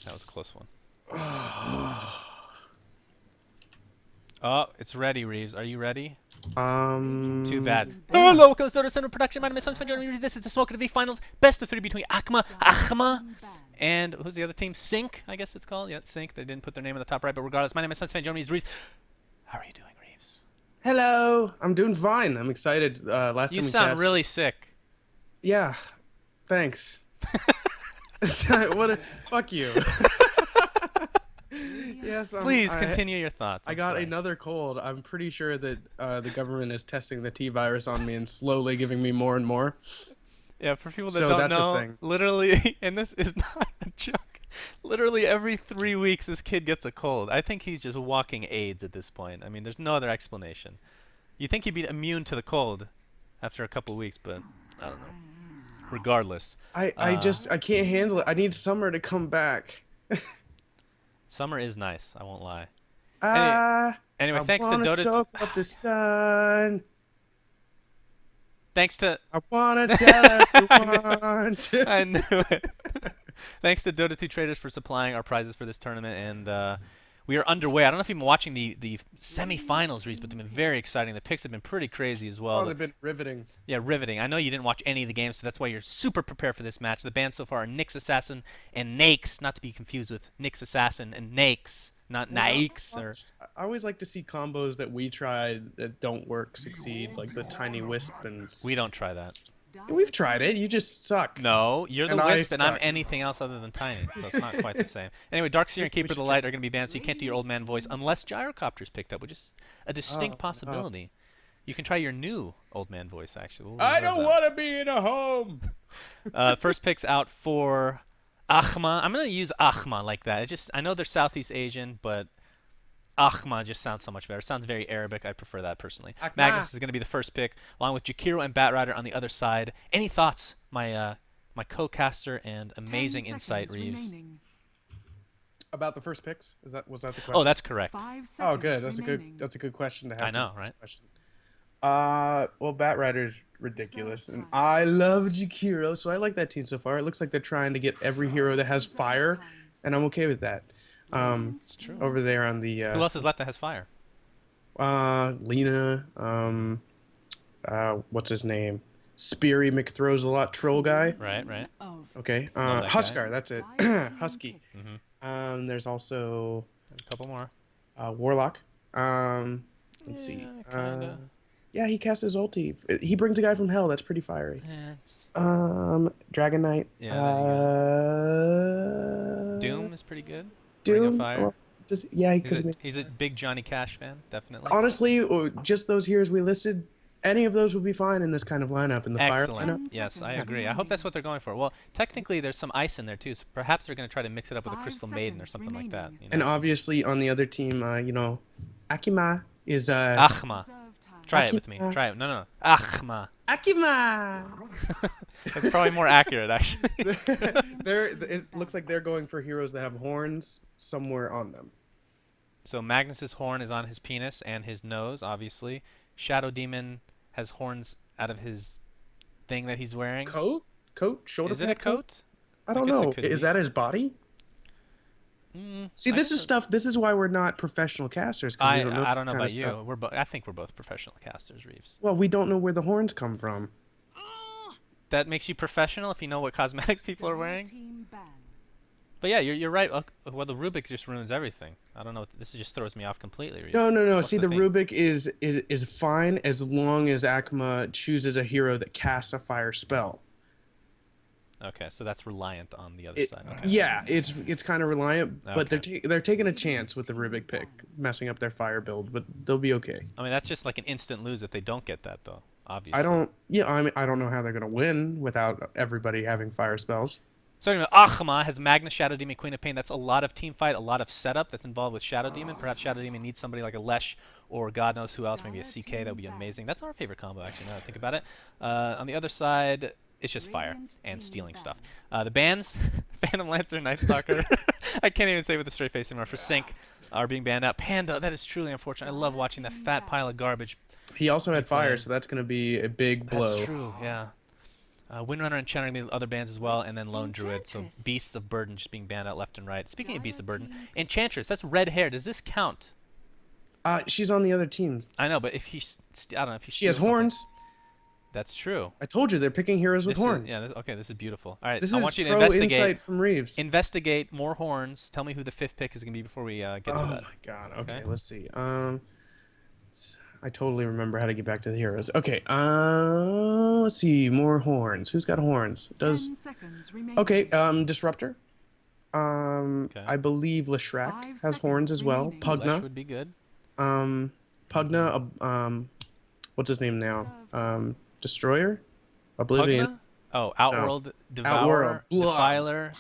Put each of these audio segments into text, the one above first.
That was a close one. Oh, it's ready, Reeves. Are you ready? Too bad. Yeah. Hello, welcome to Dotacinema production. My name is SUNSfan. Joining me, this is the Smoke of the V Finals, best of 3 between AkmA, and who's the other team? SYNC, I guess it's called. Yeah, it's SYNC. They didn't put their name in the top right, but regardless, my name is SUNSfan. Joining me is Reeves. How are you doing, Reeves? Hello. I'm doing fine. I'm excited. Last You time we sound cast. really sick. Yeah. Thanks. Fuck you. Yes. Please continue your thoughts. I I'm got sorry. another cold. I'm pretty sure that the government is testing the T virus on me and slowly giving me more and more. Yeah, for people that So don't that's a know, thing. literally, and this is not a joke, literally every 3 weeks this kid gets a cold. I think he's just walking AIDS at this point. I mean, there's no other explanation. You think he'd be immune to the cold after a couple weeks, but I don't know. Regardless, I can't handle it. I need summer to come back. summer is nice, I won't lie. Anyway, I thanks to wanna Dota. soak up the sun. Thanks to I wanna tell everyone. I knew it. Thanks to Dota 2 traders for supplying our prizes for this tournament, and we are underway. I don't know if you've been watching the semifinals, Reese, but they've been very exciting. The picks have been pretty crazy as well. Oh, they've been riveting. Yeah, riveting. I know you didn't watch any of the games, so that's why you're super prepared for this match. The bands so far are Nyx Assassin and Nakes, not to be confused with Nyx Assassin and Nakes, not Naix. Or I always like to see combos that we try that don't work succeed, like the tiny wisp and. we don't try that. We've tried it. You just suck. No, you're the And I Wisp, and I'm suck. anything else other than Tiny, so it's not quite the same. Anyway, Darkseer and Keeper of the Light are going to be banned, so you can't do your old man voice unless Gyrocopter's picked up, which is a distinct possibility. You can try your new old man voice, actually. We'll I reserve don't that. want to be in a home. First pick's out for AkmA. I'm going to use AkmA like that. I know they're Southeast Asian, but AkmA just sounds so much better. It sounds very Arabic. I prefer that personally. AkmA. Magnus is going to be the first pick, along with Jakiro and Batrider on the other side. Any thoughts, my co-caster and amazing insight, Reeves? About the first picks? Was that the question? Oh, that's correct. Oh, good. That's a good question to have. I know, right? Question. Well, Batrider's ridiculous, and I love Jakiro, so I like that team so far. It looks like they're trying to get every hero that has fire, and I'm okay with that. It's true. Over there on the Who else is left that has fire? Lena, what's his name? Speary McThrows-a-lot troll guy. Right. Okay. Love that Huskar, guy. that's it. Husky. There's also A couple more. Warlock. Let's see. Kinda. Yeah, he casts his ulti. He brings a guy from hell. That's pretty fiery. Yeah, Dragon Knight. Yeah, Doom is pretty good. Ring of Doom. Fire. Well, He's a big Johnny Cash fan, definitely. honestly, just those heroes we listed, any of those would be fine in this kind of lineup, in the fire Excellent. lineup. Yes, I agree. I hope that's what they're going for. Well, technically, there's some ice in there too, so perhaps they're going to try to mix it up with a Crystal Maiden or something like that. You know? And obviously, on the other team, AkmA is AkmA. Try it with me. AkmA. Try it. No. AkmA. AkmA. That's probably more accurate, actually. It looks like they're going for heroes that have horns somewhere on them. So Magnus's horn is on his penis and his nose, obviously. Shadow Demon has horns out of his thing that he's wearing. Coat, shoulder. Is it a coat? I don't guess it know. could Is be. that his body? See, I this guess is stuff. This is why we're not professional casters. 'Cause we I don't don't this know kind about of you. stuff. I think we're both professional casters, Reeves. Well, we don't know where the horns come from. That makes you professional if you know what cosmetics people are wearing. But yeah, you're right. Well, the Rubik just ruins everything. I don't know. This just throws me off completely. Reeves. No. What's See, the thing? Rubik is fine as long as AkmA chooses a hero that casts a fire spell. Okay, so that's reliant on the other side. Okay. Yeah, it's kind of reliant, but Okay. they're taking a chance with the Rubik pick, messing up their fire build, but they'll be okay. I mean, that's just like an instant lose if they don't get that, though. Obviously. I don't know how they're gonna win without everybody having fire spells. So anyway, AkmA has Magnus, Shadow Demon, Queen of Pain. That's a lot of team fight, a lot of setup that's involved with Shadow Demon. Perhaps Shadow Demon needs somebody like a Lesh or God knows who else, maybe a CK. That would be amazing. That's our favorite combo, actually, now that I think about it. On the other side, it's just fire and stealing stuff. The bans, Phantom Lancer, Night Stalker. I can't even say it with a straight face anymore. For Sync are being banned out. Panda, that is truly unfortunate. I love watching that fat pile of garbage. He also had fire, playing. so that's gonna be a big blow. That's true, yeah. Windrunner and Channeling the other bands as well, and then Lone Druid. So Beasts of Burden just being banned out left and right. Speaking of Beasts of Burden, Enchantress, that's red hair. Does this count? She's on the other team. I know, but if I don't know if he. She has horns. That's true. I told you they're picking heroes with horns. Okay, this is beautiful. All right, This I is want you to pro investigate. insight from Reaves. Investigate more horns. Tell me who the 5th pick is going to be before we get to that. Oh my god. Okay, let's see. I totally remember how to get back to the heroes. Okay. Let's see. More horns. Who's got horns? 10 seconds remaining. Okay. Disruptor. I believe Leshrac 5 has horns as well. remaining. Lesh Pugna. would be good. Pugna. What's his name now? Destroyer. Oblivion. Pugna? Oh, Outworld, Devourer, Outworld. Blah. Defiler,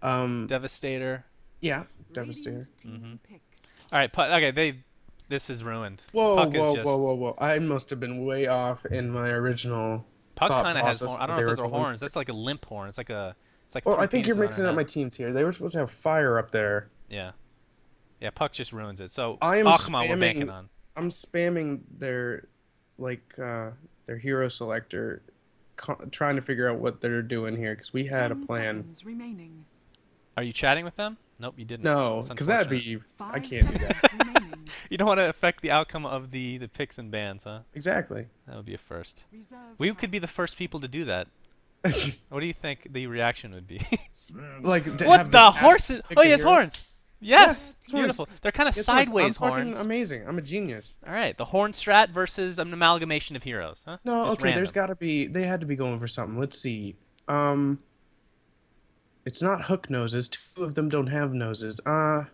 Um. Devastator. Yeah. Devastator. Radiant team pick. All right, okay, this is ruined. Whoa, Puck is whoa, just, whoa, whoa, whoa! I must have been way off in my original. Puck thought kind of has process horns. I don't that know if they those are were going. horns. That's like a limp horn. It's like Well, three I think you're penises on mixing her up my head. teams here. They were supposed to have fire up there. Yeah. Yeah, Puck just ruins it. So I am AkmA we're spamming- banking on. I'm spamming their hero selector, trying to figure out what they're doing here because we had a 10 plan. seconds remaining. Are you chatting with them? Nope, you didn't. No, That's because that'd unfortunate. be. I 5 can't do that. seconds remaining. You don't want to affect the outcome of the picks and bans, huh? Exactly. That would be a first. Reserve We time. could be the first people to do that. What do you think the reaction would be? Like to What have the ask horses? pick Oh, a he has hero? horns. Yes, it's it's beautiful. They're kind of Guess what? sideways I'm fucking horns. amazing. I'm a genius. All right, the horn strat versus an amalgamation of heroes, huh? No, Just okay. random. There's got to be. They had to be going for something. Let's see. It's not hook noses. Two of them don't have noses. God.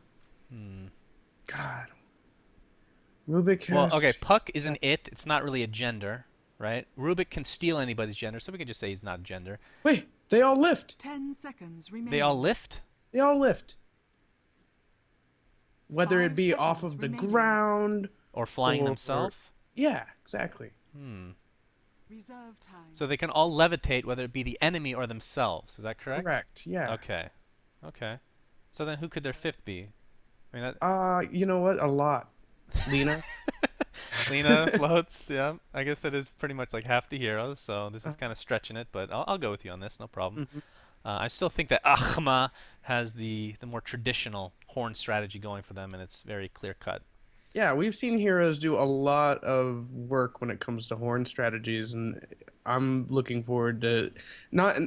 Rubik has. Well, okay, Puck is an it. It's not really a gender, right? Rubik can steal anybody's gender, so we can just say he's not a gender. Wait, they all lift. 10 seconds remaining. They all lift? They all lift. Whether it 5 be off seconds of the remaining. ground. Or flying Or- themselves? Yeah, exactly. Reserve time. So they can all levitate, whether it be the enemy or themselves. Is that correct? Correct. Yeah. Okay. Okay. So then who could their 5th be? I mean, that, You know what? A lot. Lena. Lena floats, yeah. I guess that is pretty much like half the heroes, so this is kind of stretching it, but I'll go with you on this, no problem. I still think that AkmA has the more traditional horn strategy going for them, and it's very clear-cut. Yeah, we've seen heroes do a lot of work when it comes to horn strategies, and I'm looking forward to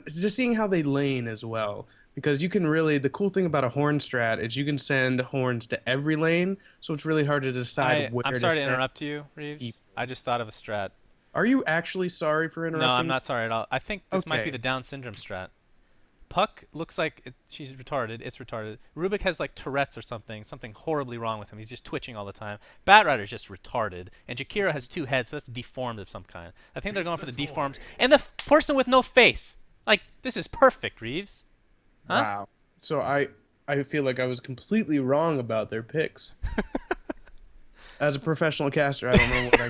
just seeing how they lane as well. Because you can really, the cool thing about a horn strat is you can send horns to every lane, so it's really hard to decide where I'm to sorry to send. interrupt you, Reeves. people. I just thought of a strat. Are you actually sorry for interrupting? No, I'm not sorry at all. I think this might be Okay. the Down syndrome strat. Puck looks like she's retarded. It's retarded. Rubik has like Tourette's or something horribly wrong with him. He's just twitching all the time. Batrider's just retarded. And Jakiro has 2 heads, so that's deformed of some kind. I think they're going for the deformed. And the person with no face. Like, this is perfect, Reeves. Huh? Wow. So I feel like I was completely wrong about their picks. As a professional caster, I don't know what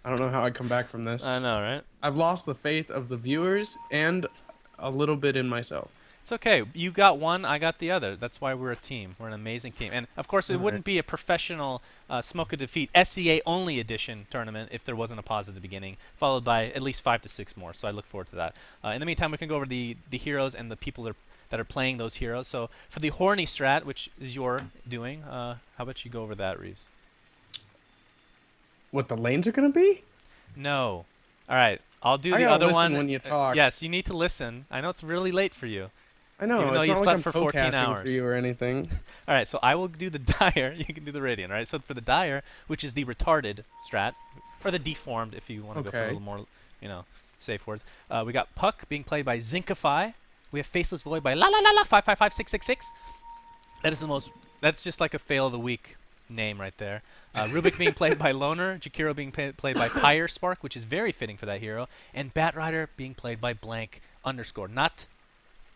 I don't know how I come back from this. I know, right? I've lost the faith of the viewers and a little bit in myself. It's okay. You got one, I got the other. That's why we're a team. We're an amazing team. And, of course, it wouldn't be a professional Smoke of Defeat SEA-only edition tournament if there wasn't a pause at the beginning, followed by at least 5 to 6 more. So I look forward to that. In the meantime, we can go over the heroes and the people that are playing those heroes. So for the Horny strat, which is your doing, how about you go over that, Reeves? What the lanes are gonna be? No. All right. I'll do I the gotta other listen one. when you talk. Yes, you need to listen. I know it's really late for you. I know. Even though it's you not slept like I'm for 14 co-casting hours. for you or anything. All right, so I will do the Dire. You can do the Radiant. All right, so for the Dire, which is the retarded strat, or the deformed, if you want to go for a Okay. little more, safe words. We got Puck being played by Zinkify. We have Faceless Void by La La La La 555666. That is the most. That's just like a fail of the week name right there. Rubik being played by Loner, Jakiro being played by Pyre Spark, which is very fitting for that hero, and Batrider being played by Blank _ Not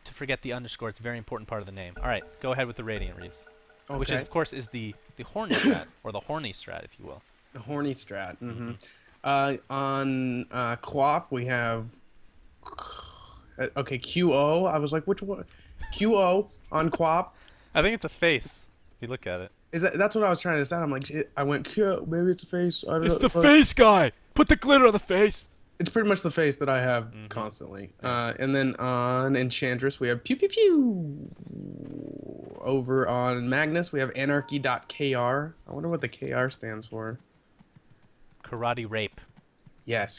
to forget the underscore. It's a very important part of the name. All right, go ahead with the Radiant, Reeves. Which is, Okay. of course, is the horny strat, or the horny strat, if you will. The horny strat. On QoP we have. Okay, QO. I was like, which one? QO on QoP. I think it's a face, if you look at it. That's what I was trying to decide. I'm like, I went, Q. Maybe it's a face. I don't know. face guy! Put the glitter on the face! It's pretty much the face that I have constantly. And then on Enchantress, we have Pew Pew Pew. Over on Magnus, we have Anarchy.kr. I wonder what the KR stands for. Karate rape. Yes,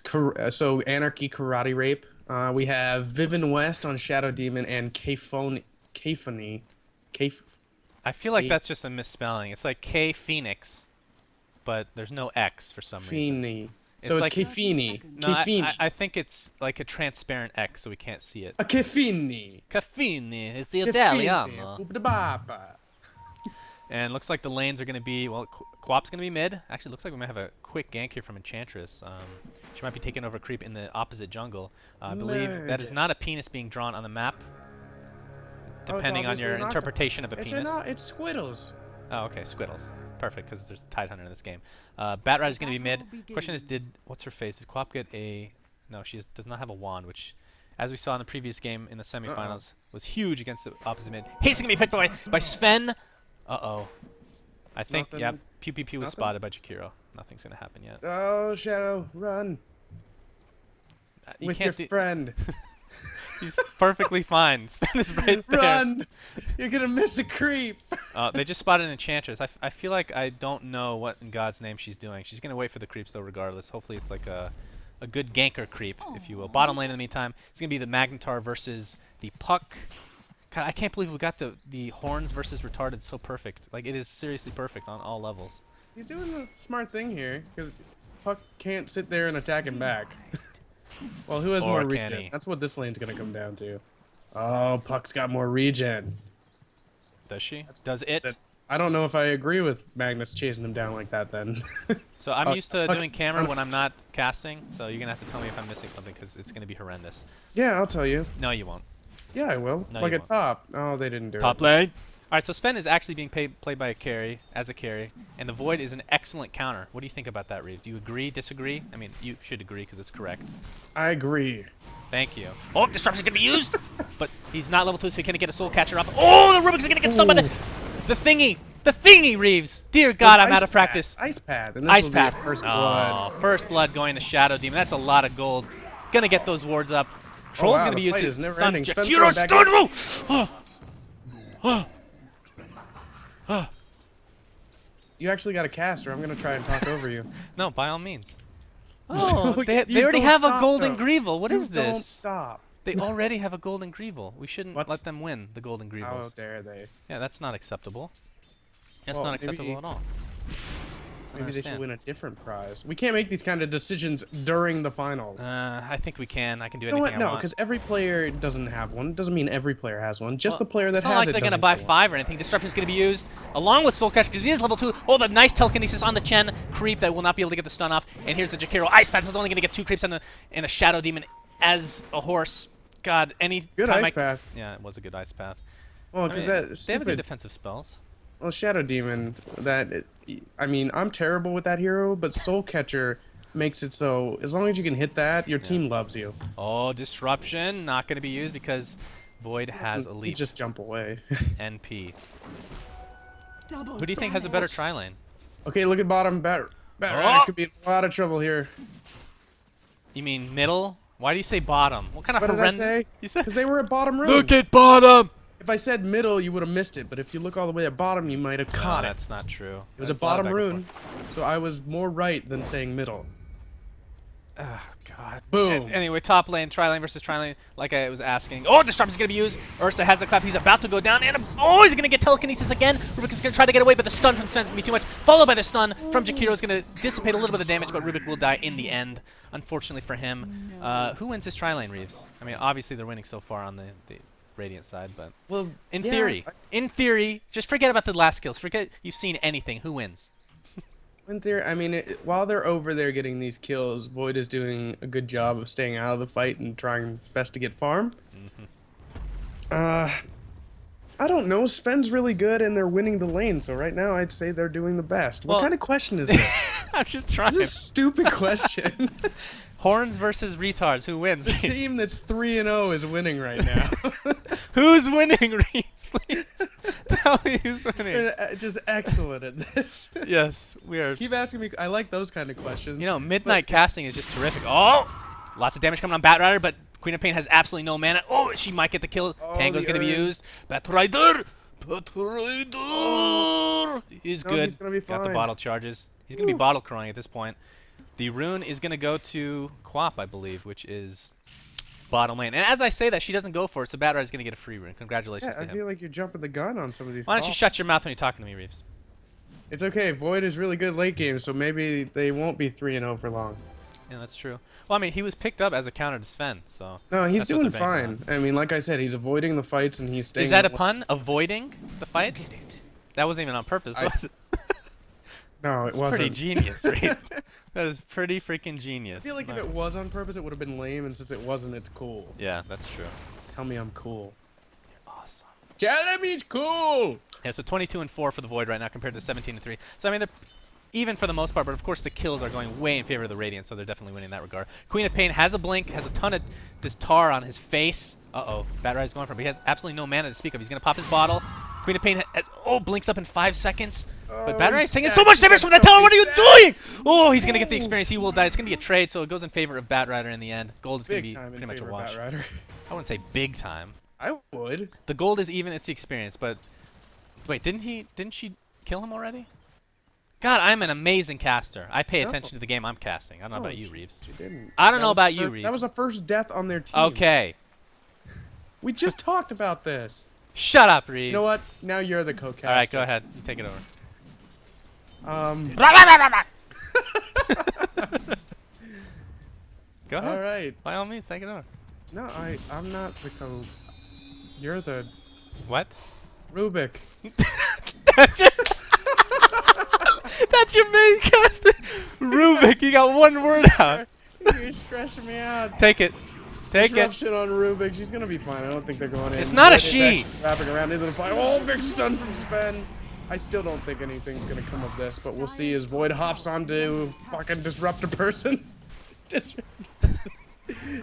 so Anarchy Karate Rape. We have Vivin West on Shadow Demon and Kphony. I feel like that's just a misspelling. It's like K Phoenix, but there's no X for some reason. Kphony. It's So it's like- Kphony. No, I think it's like a transparent X, so we can't see it. A Kphony. Caffini is the Kphony. Italiano. Boop-da-ba-ba. And looks like the lanes are going to be, well, Quap's going to be mid. Actually, looks like we might have a quick gank here from Enchantress. She might be taking over creep in the opposite jungle. I believe that is not a penis being drawn on the map, depending on your obviously not. interpretation of a penis. It's Squiddles. Oh, okay, Squiddles. Perfect, because there's a Tidehunter in this game. Batrider's going to be mid. Question is, what's her face? Did Quap get a... No, she does not have a wand, which, as we saw in the previous game in the semifinals, was huge against the opposite mid. He's going to be picked by Sven. Uh-oh. I think, Nothing? yep, Pew Pew Pew was Nothing? spotted by Jakiro. Nothing's going to happen yet. Oh, Shadow, run. You With can't your do... friend. He's perfectly fine. Sven is right there. Run! You're gonna miss a creep. They just spotted an Enchantress. I feel like I don't know what in God's name she's doing. She's going to wait for the creeps, though, regardless. Hopefully it's like a good ganker creep, if you will. Bottom lane in the meantime, it's going to be the Magnetar versus the Puck. God, I can't believe we got the Horns versus Retarded so perfect. Like, it is seriously perfect on all levels. He's doing a smart thing here, because Puck can't sit there and attack him back. Well, who has Or more can regen? he? That's what this lane's gonna come down to. Oh, Puck's got more regen. Does she? Does it? I don't know if I agree with Magnus chasing him down like that then. So I'm used to Puck- doing camera when I'm not casting, so you're going to have to tell me if I'm missing something, because it's going to be horrendous. Yeah, I'll tell you. No, you won't. Yeah, I will. No, like you at won't. top. Oh, they didn't do Top it. lane. All right, so Sven is actually being played by a carry, as a carry, and the Void is an excellent counter. What do you think about that, Reeves? Do you agree, disagree? I mean, you should agree because it's correct. I agree. Thank you. Oh, Disruption's going to be used! But he's not level 2, so he can't get a Soul Catcher off. Oh, the Rubik's going to get stunned by the thingy! The thingy, Reeves! Dear God, I'm out of practice. Ice Path. And this Ice will be his Path. first blood. Oh, first blood going to Shadow Demon. That's a lot of gold. Gonna get those wards up. Troll's wow, gonna be the used fight to is never stun ending. Sven's Jakiro. going back Stun in. roll! You actually got a cast, or I'm gonna try and talk over you. No, by all means. Oh, they You already don't have a stop, golden though. Greevil. What You is Don't this? stop. They already have a golden Greevil. We shouldn't What? let them win the golden How Greevils. dare they? Yeah, that's not acceptable. That's Well, not acceptable at all. I Maybe they should understand. win a different prize. We can't make these kind of decisions during the finals. I think we can. I can do You know anything what? I No, want. because every player doesn't have one. Doesn't mean every player has one. Just Well, the player that it's not has like it they're gonna doesn't buy get one. 5 or anything. Disruption's gonna be used along with Soul Catcher because he is level 2. Oh, the nice telekinesis on the Chen creep that will not be able to get the stun off. And here's the Jakiro Ice Path. Was only gonna get 2 creeps and a Shadow Demon as a horse. God, any Good time Ice Path. Yeah, it was a good Ice Path. Well, I because mean, that they have a stupid. good defensive spells. Well, Shadow Demon. I mean, I'm terrible with that hero, but Soul Catcher makes it so as long as you can hit that, your team loves you. Oh, Disruption not gonna be used because Void has a You leap. just jump away. NP. Double Who do you think has a better damage. tri lane? Okay, look at bottom. Bat Oh! could be in a lot of trouble here. You mean middle? Why do you say bottom? What kind of What did I horrendous? say? You said. Because they were at bottom room. Look at bottom. If I said middle, you would have missed it. But if you look all the way at bottom, you might have No, caught it. that's not true. It was a bottom rune, so I was more right than saying middle. Oh, God. Boom. Anyway, top lane, tri lane versus tri lane, like I was asking. Oh, Disruption's going to be used. Ursa has the clap. He's about to go down. And oh, he's going to get telekinesis again. Rubik is going to try to get away, but the stun from Sven's going to be too much. Followed by the stun from Jakiro is going to dissipate a little bit of damage, but Rubik will die in the end, unfortunately for him. Who wins this tri lane, Reeves? I mean, obviously they're winning so far on the Radiant side, but Well, in yeah, theory, just forget about the last kills. Forget you've seen anything. Who wins? in theory, I mean, while they're over there getting these kills, Void is doing a good job of staying out of the fight and trying best to get farm. I don't know. Sven's really good, and they're winning the lane. So right now, I'd say they're doing the best. Well- What kind of question is this? I'm just trying. This is a stupid question. Horns versus retards. Who wins? The Reeves? team that's 3-0 is winning right now. Who's winning, Reeves? Please tell me who's winning. They're just excellent at this. Yes, we are. Keep asking me. I like those kind of questions. You know, midnight casting is just terrific. Oh, Lots of damage coming on Batrider, but Queen of Pain has absolutely no mana. Oh, she might get the kill. Oh, Tango's the going to be urn. used. Batrider! Batrider! He's No, good. he's gonna be Got the fine. bottle charges. He's going to be bottle crying at this point. The rune is going to go to Quap, I believe, which is bottom lane. And as I say that, she doesn't go for it, so Batrider is going to get a free rune. Congratulations Yeah, to I him. feel like you're jumping the gun on some of these Why don't you calls. shut your mouth when you're talking to me, Reaves? It's okay. Void is really good late game, so maybe they won't be 3-0 for long. Yeah, that's true. Well, I mean, he was picked up as a counter to Sven, so... No, he's That's what doing they're banking fine. I mean, like I said, he's avoiding the fights and he's staying. Is that a pun? Avoiding the fights? That wasn't even on purpose, was it? No, it It's wasn't. pretty genius, Reaves. That is pretty freaking genius. I feel like if No. it was on purpose, it would have been lame, and since it wasn't, it's cool. Yeah, that's true. Tell me I'm cool. Awesome. Jeremy's cool! Yeah, so 22-4 for the Void right now compared to 17-3. So, I mean, they're even for the most part, but of course the kills are going way in favor of the Radiant, so they're definitely winning in that regard. Queen of Pain has a blink, has a ton of this tar on his face. Uh-oh, Batrider's going for him, but he has absolutely no mana to speak of. He's going to pop his bottle. Queen of Pain has, blinks up in 5 seconds. But Batrider's taking so much damage from that tower. What are you doing? Oh, he's going to get the experience. He will die. It's going to be a trade, so it goes in favor of Batrider in the end. Gold is going to Big be time pretty in much a favor of wash. Batrider. I wouldn't say big time. I would. The gold is even, it's the experience, but wait, didn't she kill him already? God, I'm an amazing caster. I pay No. attention to the game I'm casting. I don't know No, about you, Reaves. She didn't. I don't That know was about the you, fir- Reaves. That was the first death on their team. Okay. We just talked about this. Shut up, Reaves. You know what? Now you're the co-caster. All right, go ahead. You take it over. Go ahead. All right. By all means, take it over. No, I'm not the co. You're the What? Rubik. That's your, that's your main caster. Rubik, you got one word out. You're stressing me out. Take it. Take Just rough it. shit on Rubik. She's gonna be fine. I don't think they're going in. It's not a Void is she. actually wrapping around into the fight. Oh, big stun from Sven. I still don't think anything's gonna come of this, but we'll see as Void hops onto fucking disrupt a person.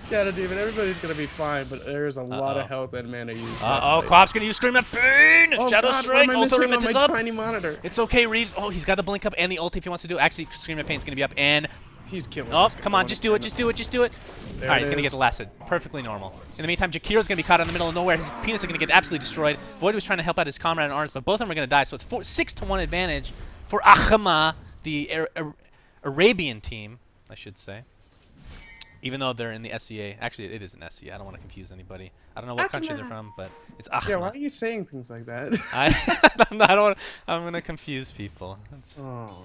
Shadow Demon, everybody's gonna be fine, but there's a lot of health and mana used. Uh-oh, Quap's gonna use Scream of Pain! Oh Shadow God, Strike, what am I Ultra missing Remit on is my up! tiny monitor? It's okay, Reaves. Oh, he's got the blink up and the ult if he wants to do it. Actually, Scream of Pain's gonna be up and... He's killing. Oh, this guy. come on, just do it, just do it, just do it. There Alright, it he's gonna is. get the last hit. Perfectly normal. In the meantime, Jakiro's gonna be caught in the middle of nowhere. His penis is gonna get absolutely destroyed. Void was trying to help out his comrade in arms, but both of them are gonna die, so it's 6-1 advantage for AkmA, the Arabian team, I should say. Even though they're in the SCA. Actually, it isn't SCA. I don't want to confuse anybody. I don't know what country they're from, but it's AkmA. Yeah, why are you saying things like that? I don't want. I'm gonna confuse people.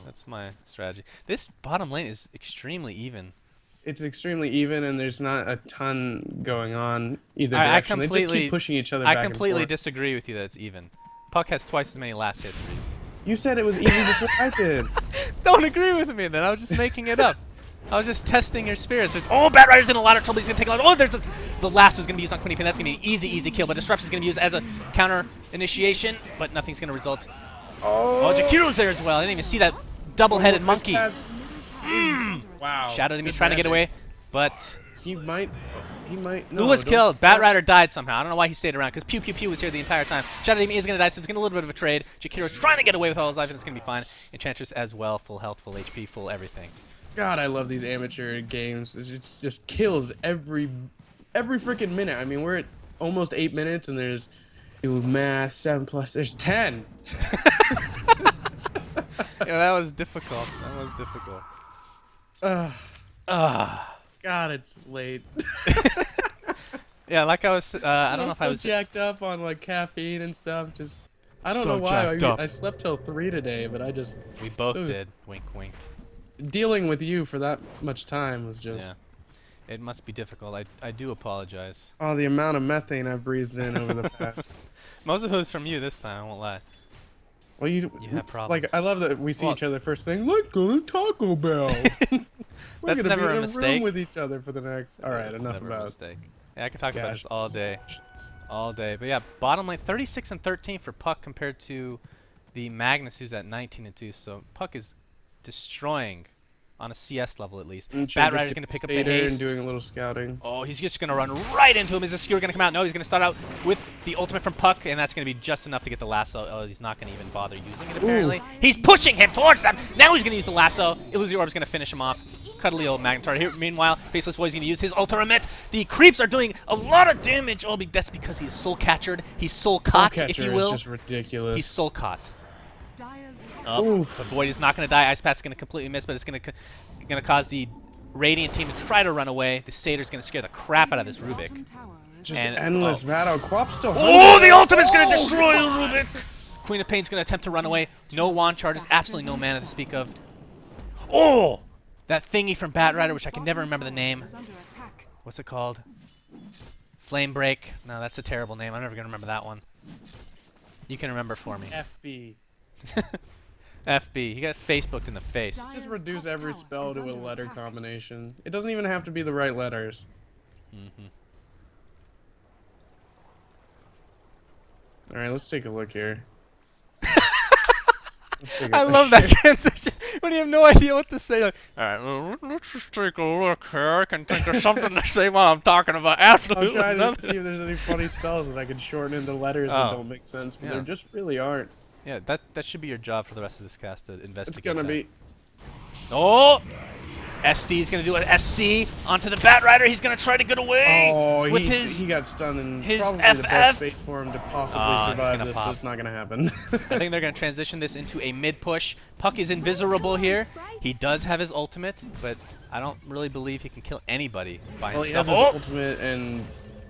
That's my strategy. This bottom lane is extremely even. It's extremely even, and there's not a ton going on either I direction. They just completely- keep pushing each other I back and completely forth. disagree with you that it's even. Puck has twice as many last hits, Reaves. You said it was even before I did. Don't agree with me then. I was just making it up. I was just testing your spirits. Oh, Batrider's in a lot of trouble. He's gonna take a lot. Oh, there's the last was gonna be used on Queen of Pain. That's gonna be an easy kill. But Disruption's gonna be used as a counter initiation, but nothing's gonna result. Oh, Jakiro's there as well. I didn't even see that double-headed monkey. Wow. Shadow Demon's Good trying to get magic. away, but He might. No, who was don't- killed? Batrider died somehow. I don't know why he stayed around, because Pew Pew Pew was here the entire time. Shadow Demon is going to die, so it's going to be a little bit of a trade. Jakiro's trying to get away with all his life, and it's going to be fine. Enchantress as well, full health, full HP, full everything. God, I love these amateur games. It just kills every freaking minute. I mean, we're at almost 8 minutes, and there's math 7 plus. There's 10. Yeah, that was difficult. That was difficult. God, it's late. Yeah, like I was, I don't know if I was... jacked up on like caffeine and stuff. Just, I don't So know why. jacked up. I slept till 3 today, but I just We both so- did. Wink, wink. dealing with you for that much time was just. Yeah. It must be difficult. I do apologize. Oh, the amount of methane I've breathed in over the past. Most of it was from you this time, I won't lie. Well, you have problems. Like, I love that we see Well- each other first thing. Let's go to Taco Bell. We're That's gonna never be a in mistake. room with each other for the next. All right, That's enough never a about. mistake. Yeah, I could talk about Gosh. this all day. All day. But yeah, bottom lane 36 and 13 for Puck compared to the Magnus, who's at 19 and 2. So Puck is destroying on a CS level at least. Batrider's going to pick up the and haste. doing a little scouting. Oh, he's just going to run right into him. Is the skewer going to come out? No, he's going to start out with the ultimate from Puck, and that's going to be just enough to get the lasso. Oh, he's not going to even bother using it, apparently. He's pushing him towards them. Now he's going to use the lasso. Illusory Orb's going to finish him off. cuddly old Magnetar here. Meanwhile, Faceless Boy's going to use his ultimate. The creeps are doing a lot of damage. Oh, that's because he's soul captured. He's soul caught, if you will. Is just ridiculous. He's soul caught. Dire's top Oh, but Void is not going to die. Ice Path's going to completely miss, but it's going to cause the Radiant team to try to run away. The Satyr's going to scare the crap out of this Rubik. bottom tower is just and- endless battle. Quap's still. Oh, the ultimate's going to destroy the Rubik! Queen of Pain's going to attempt to run away. No wand charges, absolutely no mana to speak of. Oh! That thingy from Batrider, which I can never remember the name. is under attack. What's it called? Flame Break. No, that's a terrible name. I'm never going to remember that one. You can remember for me. FB. FB. He got Facebooked in the face. Just reduce top every tower spell is to a under letter attack. combination. It doesn't even have to be the right letters. All right, let's take a look here. Let's take I love that transition when you have no idea what to say. Like, all right, well, let's just take a look here. I can think of something to say while I'm talking about I'm absolutely trying to nothing. see if there's any funny spells that I can shorten into letters that Oh. don't make sense, but Yeah. there just really aren't. Yeah, that should be your job for the rest of this cast to investigate. It's gonna that. be. Oh! SD's gonna do an SC onto the Batrider. He's gonna try to get away Oh, with he got stunned in his probably the FF. best space for him to possibly Oh, he's survive gonna this, pop. but it's not gonna happen. I think they're gonna transition this into a mid push. Puck is invisible here. He does have his ultimate, but I don't really believe he can kill anybody by Well, he has himself. his ultimate and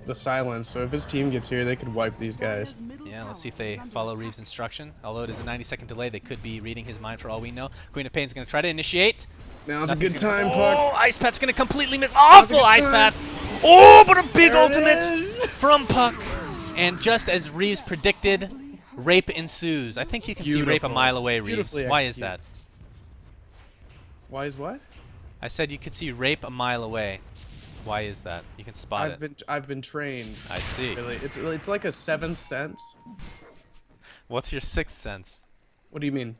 the silence, so if his team gets here, they could wipe these guys. Dire's middle Yeah, let's see if tower they is under follow attack. Reeves' instruction. Although it is a 90-second delay, they could be reading his mind for all we know. Queen of Pain's gonna try to initiate. Now's a Nothing's good gonna- time, Oh, Puck. Ice Path's gonna completely miss. Awful good Ice time. Path. Oh, but a big There it ultimate is. from Puck. And just as Reeves predicted, rape ensues. I think you can see rape a Beautiful. mile away, Reeves. Beautifully Why is that? executed. Why is what? I said you could see rape a mile away. Why is that? You can spot it. I've been trained. I see. Really, it's like a seventh sense. What's your sixth sense? What do you mean?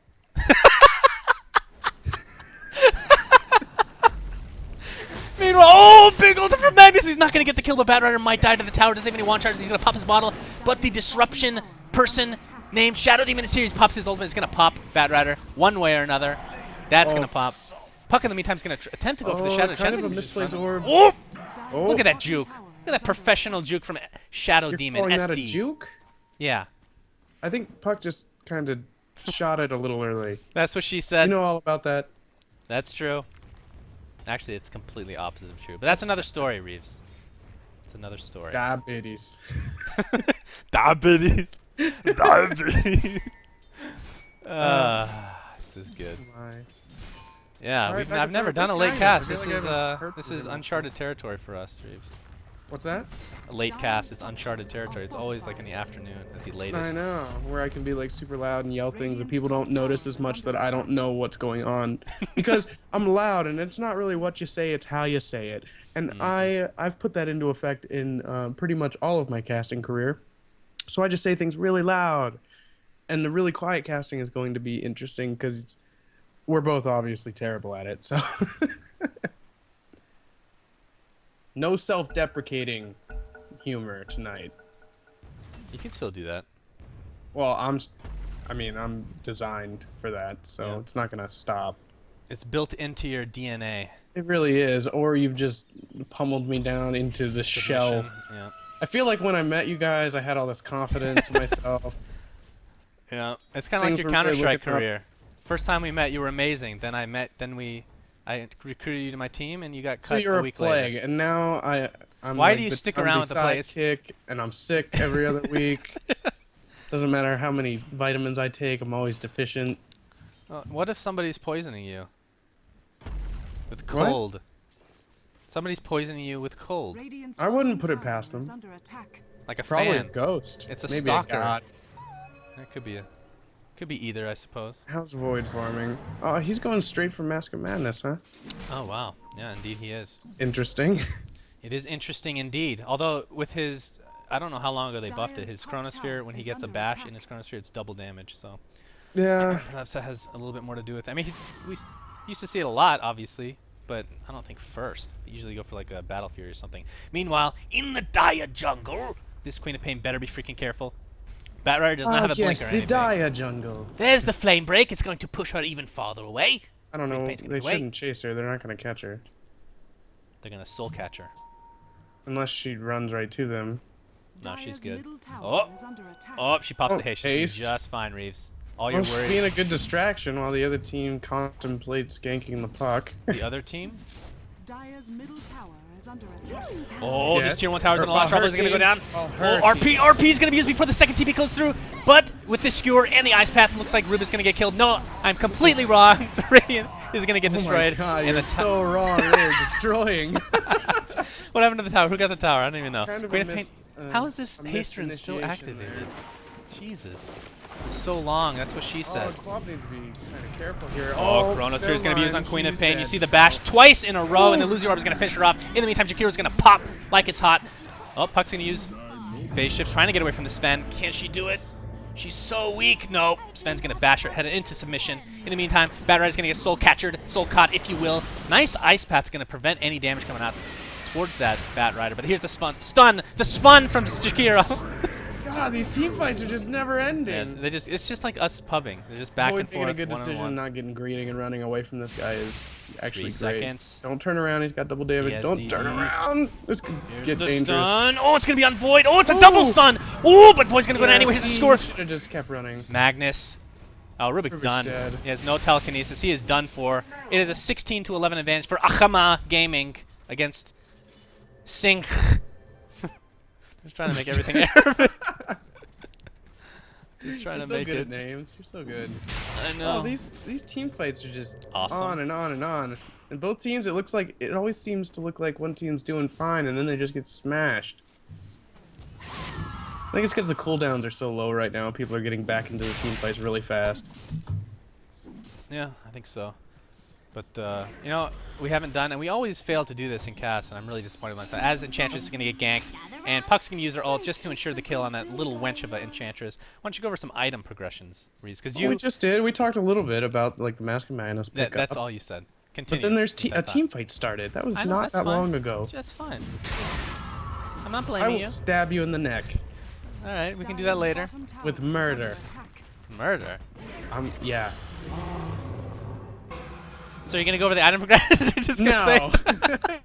Meanwhile, oh, big ultimate from Magnus. He's not going to get the kill, but Batrider might die to the tower. Doesn't have any wand charges. He's going to pop his bottle. But the disruption person named Shadow Demon in series pops his ultimate. It's going to pop Batrider one way or another. That's going to pop. Puck in the meantime is going to attempt to go for the Shadow. kind Shadow of a Demon's just misplaced running. orb. Oh! Oh, Look at that juke. Look at that professional juke from Shadow You're Demon, calling SD. that a juke? Yeah, I think Puck just kind of shot it a little early. that's what she said. You know all about that. That's true. Actually, it's completely opposite of true. But that's another story, Reeves. It's another story. Diabetes. Diabetes. Diabetes. This is good. My. Yeah, All right, we've, back I've and never forth. done a This late guy cast. is- I This feel like I is haven't heard this from is him uncharted territory for us, Reeves. What's that? A late cast, it's uncharted territory. It's always like in the afternoon at the latest. I know, where I can be like super loud and yell things and people don't notice as much that I don't know what's going on because I'm loud and it's not really what you say, it's how you say it. And I've put that into effect in pretty much all of my casting career. So I just say things really loud. And the really quiet casting is going to be interesting because we're both obviously terrible at it. So no self-deprecating humor tonight. You can still do that. Well, I'm designed for that, so Yeah. it's not gonna stop. It's built into your DNA. It really is. Or you've just pummeled me down into the shell. Submission. Yeah. I feel like when I met you guys, I had all this confidence in myself. Yeah. It's kind of like Things your were really Counter-Strike looking up. career. First time we met, you were amazing. Then I recruited you to my team, and you got So cut you're a a week plague, later. and now I'm Why like do you the- stick I'm around with the play? It's- sidekick, and I'm sick every other week. Doesn't matter how many vitamins I take, I'm always deficient. What if somebody's poisoning you with What? cold? Somebody's poisoning you with cold, Radiant's I wouldn't bottom put it tower past them. is under attack. like a Probably fan. a ghost. It's a Maybe stalker. god. It could be either, I suppose. How's Void farming? Oh, he's going straight for Mask of Madness, huh? Oh wow, yeah, indeed he is. Interesting. It is interesting indeed. Although with his, I don't know how long ago they buffed it. Dire's His top Chronosphere, tower when he is gets a under bash attack. in his Chronosphere, it's double damage. So Yeah. perhaps that has a little bit more to do with it. I mean, we used to see it a lot, obviously, but I don't think first. They usually go for like a Battle Fury or something. Meanwhile, in the Dire jungle, this Queen of Pain better be freaking careful. Batrider does not have a blink or anything. Dia jungle. There's the flame break. It's going to push her even farther away. I don't Queen know. Pain's gonna They be away. shouldn't chase her. They're not gonna catch her They're gonna soul catch her. unless she runs right to them. No, she's Dyer's good. middle tower Oh. is under attack. Oh, she pops Oh, the haste. She's gonna be haste. just fine, Reaves. All Well, your she's worries. being a good distraction while the other team contemplates ganking the puck. The other team. Dyer's middle tower is under attack. Oh, Yes. this tier 1 tower's Or in a lot of her trouble. It's gonna go team. down. Well, Oh, her RP is gonna be used before the second TP goes through. But with the skewer and the ice path, it looks like Rube is gonna get killed. No, I'm completely wrong. The Radiant is gonna get destroyed. Oh my God, in you're the so wrong. They're destroying. What happened to the tower? Who got the tower? I don't even know. Kind of Queen a of Pain. missed, How is this a missed haste rune still initiation activated? there. Jesus. It's so long. That's what she said. Oh, Quap needs to be kind of careful here. Oh, Chronos here is going to be used on never Queen of mind, Pain. she's You dead. see the bash twice in a row, and the Illusion Orb is going to finish her off. In the meantime, Jakira's going to pop like it's hot. Oh, Puck's going to use phase shift, trying to get away from the Sven. Can she do it? She's so weak. Nope. Sven's going to bash her head into submission. In the meantime, Bat Rider's going to get soul captured, soul caught, if you will. Nice ice path going to prevent any damage coming out towards that Bat Rider. But here's the stun. The Sven from Jakira. God, these team fights are just never ending. Yeah, it's just like us pubbing. They're just back Avoid and making forth. a good decision, one-on-one. not getting greedy and running away from this guy is actually 3 great. seconds. Don't turn around. He's got double damage. has Don't DD. turn around. This could Here's get the dangerous. stun. Oh, it's going to be on Void. Oh, it's a double stun. Oh, but Void's going to go down anyway. Here's the score. Should have just kept running. Magnus. Oh, Rubik's done. dead. He has no telekinesis. He is done for. It is a 16-11 advantage for AkmA Gaming against SYNC. Just trying to make everything Arabic. Just trying You're to so make good it. at names. You're so good. I know. Oh, these team fights are just Awesome. on and on and on. And both teams, it always seems to look like one team's doing fine, and then they just get smashed. I think it's because the cooldowns are so low right now. People are getting back into the team fights really fast. Yeah, I think so. But, you know, we haven't done, and we always fail to do this in cast, and I'm really disappointed with myself. As Enchantress is going to get ganked, and Puck's going to use her ult just to ensure the kill on that little wench of an Enchantress. Why don't you go over some item progressions, Reese? Because We just did. We talked a little bit about like the Mask of Madness pickup. that's all you said. Continue. But then there's with a that thought. team fight started. That was I know, not that's that fine. long ago. That's fine. I'm not I blaming will you. stab you in the neck All right, we can do that later. Bottom tower with is under murder. attack. Murder. Yeah. So you're gonna go over the item progressions? You're just gonna say,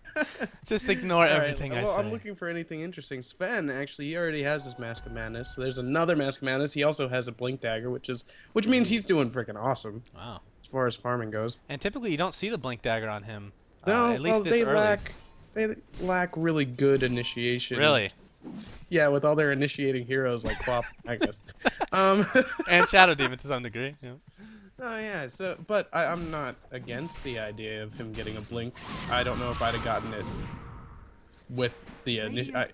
just ignore All right, everything I well, say. I'm looking for anything interesting. Sven, actually, he already has his Mask of Madness. So there's another Mask of Madness. He also has a Blink Dagger, which means he's doing freaking awesome Wow. as far as farming goes. And typically you don't see the blink dagger on him. No, at least well, this early. they lack really good initiation. Really. Yeah, with all their initiating heroes like Quap, I guess. And Shadow Demon to some degree. Yeah. Oh yeah, but I'm not against the idea of him getting a blink. I don't know if I'd have gotten it with the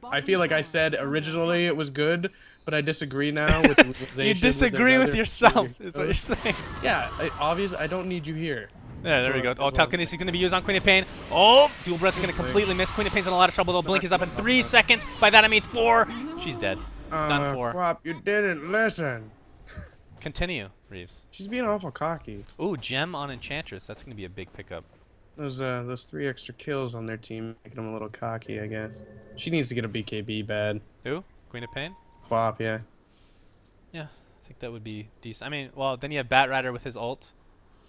I feel like I said originally it was good, but I disagree now with the realization You that disagree there's with other yourself, is what you're heroes. saying. Yeah, obviously I don't need you here. Yeah, there we go. That's Oh, what- telekinesis is going to be used on Queen of Pain. Oh, Dual Breath's going to completely miss. Queen of Pain's in a lot of trouble, though. Blink is up in 3 seconds. By that I mean 4. She's dead. Done for. Quap, you didn't listen. Continue, Reeves. She's being awful cocky. Ooh, Gem on Enchantress. That's going to be a big pickup. Those 3 extra kills on their team making them a little cocky, I guess. She needs to get a BKB bad. Who? Queen of Pain? Quap, yeah. Yeah, I think that would be decent. I mean, well, then you have Bat Rider with his ult.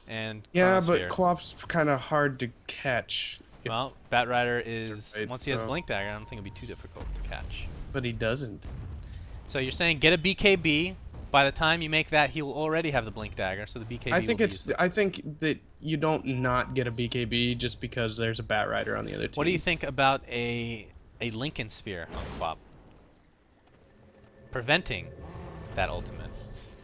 And Yeah, but Chronosphere. Quap's kind of hard to catch. Well, Bat Rider is, Right, once he has so- Blink Dagger, I don't think it'll be too difficult to catch. But he doesn't. So you're saying get a BKB. By the time you make that, he will already have the Blink Dagger, so the BKB I think will be it's. useless. I think that you don't not get a BKB just because there's a Bat Rider on the other team. What do you think about a Lincoln Sphere on Quap? Preventing that ultimate.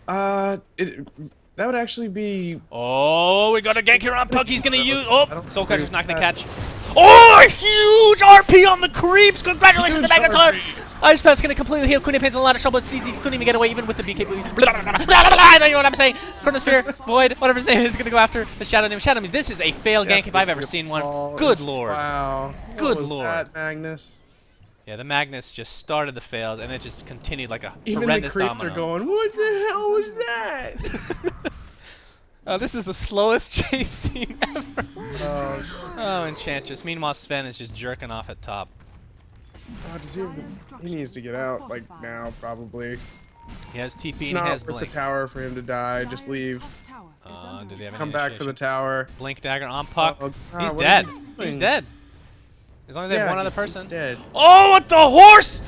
That would actually be. Oh, we got a gank here on Puck. He's gonna use. I Oh, don't Soul agree Catcher's not with gonna that. catch. Oh, a huge RP on the creeps. Congratulations to Huge Magnetar. RP. Ice Path's gonna completely heal. Queen of Pain's in a lot of trouble. He couldn't even get away even with the BKB. I don't know what I'm saying. Chronosphere, Void, whatever his name is, gonna go after the Shadow Demon. Shadow Demon, this is a fail gank if I've ever seen one. Oh, Good lord. Wow. Good what was lord. That, Magnus. Yeah, the Magnus just started the fails and it just continued like a Even the horrendous creeps domino. are going. What the hell was that? This is the slowest chase scene ever. Oh, Oh, Enchantress. Meanwhile, Sven is just jerking off at top. God, he needs to get out like now, probably. He has TP It's and he not has worth the blink. tower for him to die. Just Dire's leave. top tower is under Do they have attack. Come back for the initiation? tower. Blink dagger on Puck. Oh, God, He's what are dead. you He's doing? dead. As long as they have one other he's person. dead. Oh, what the horse?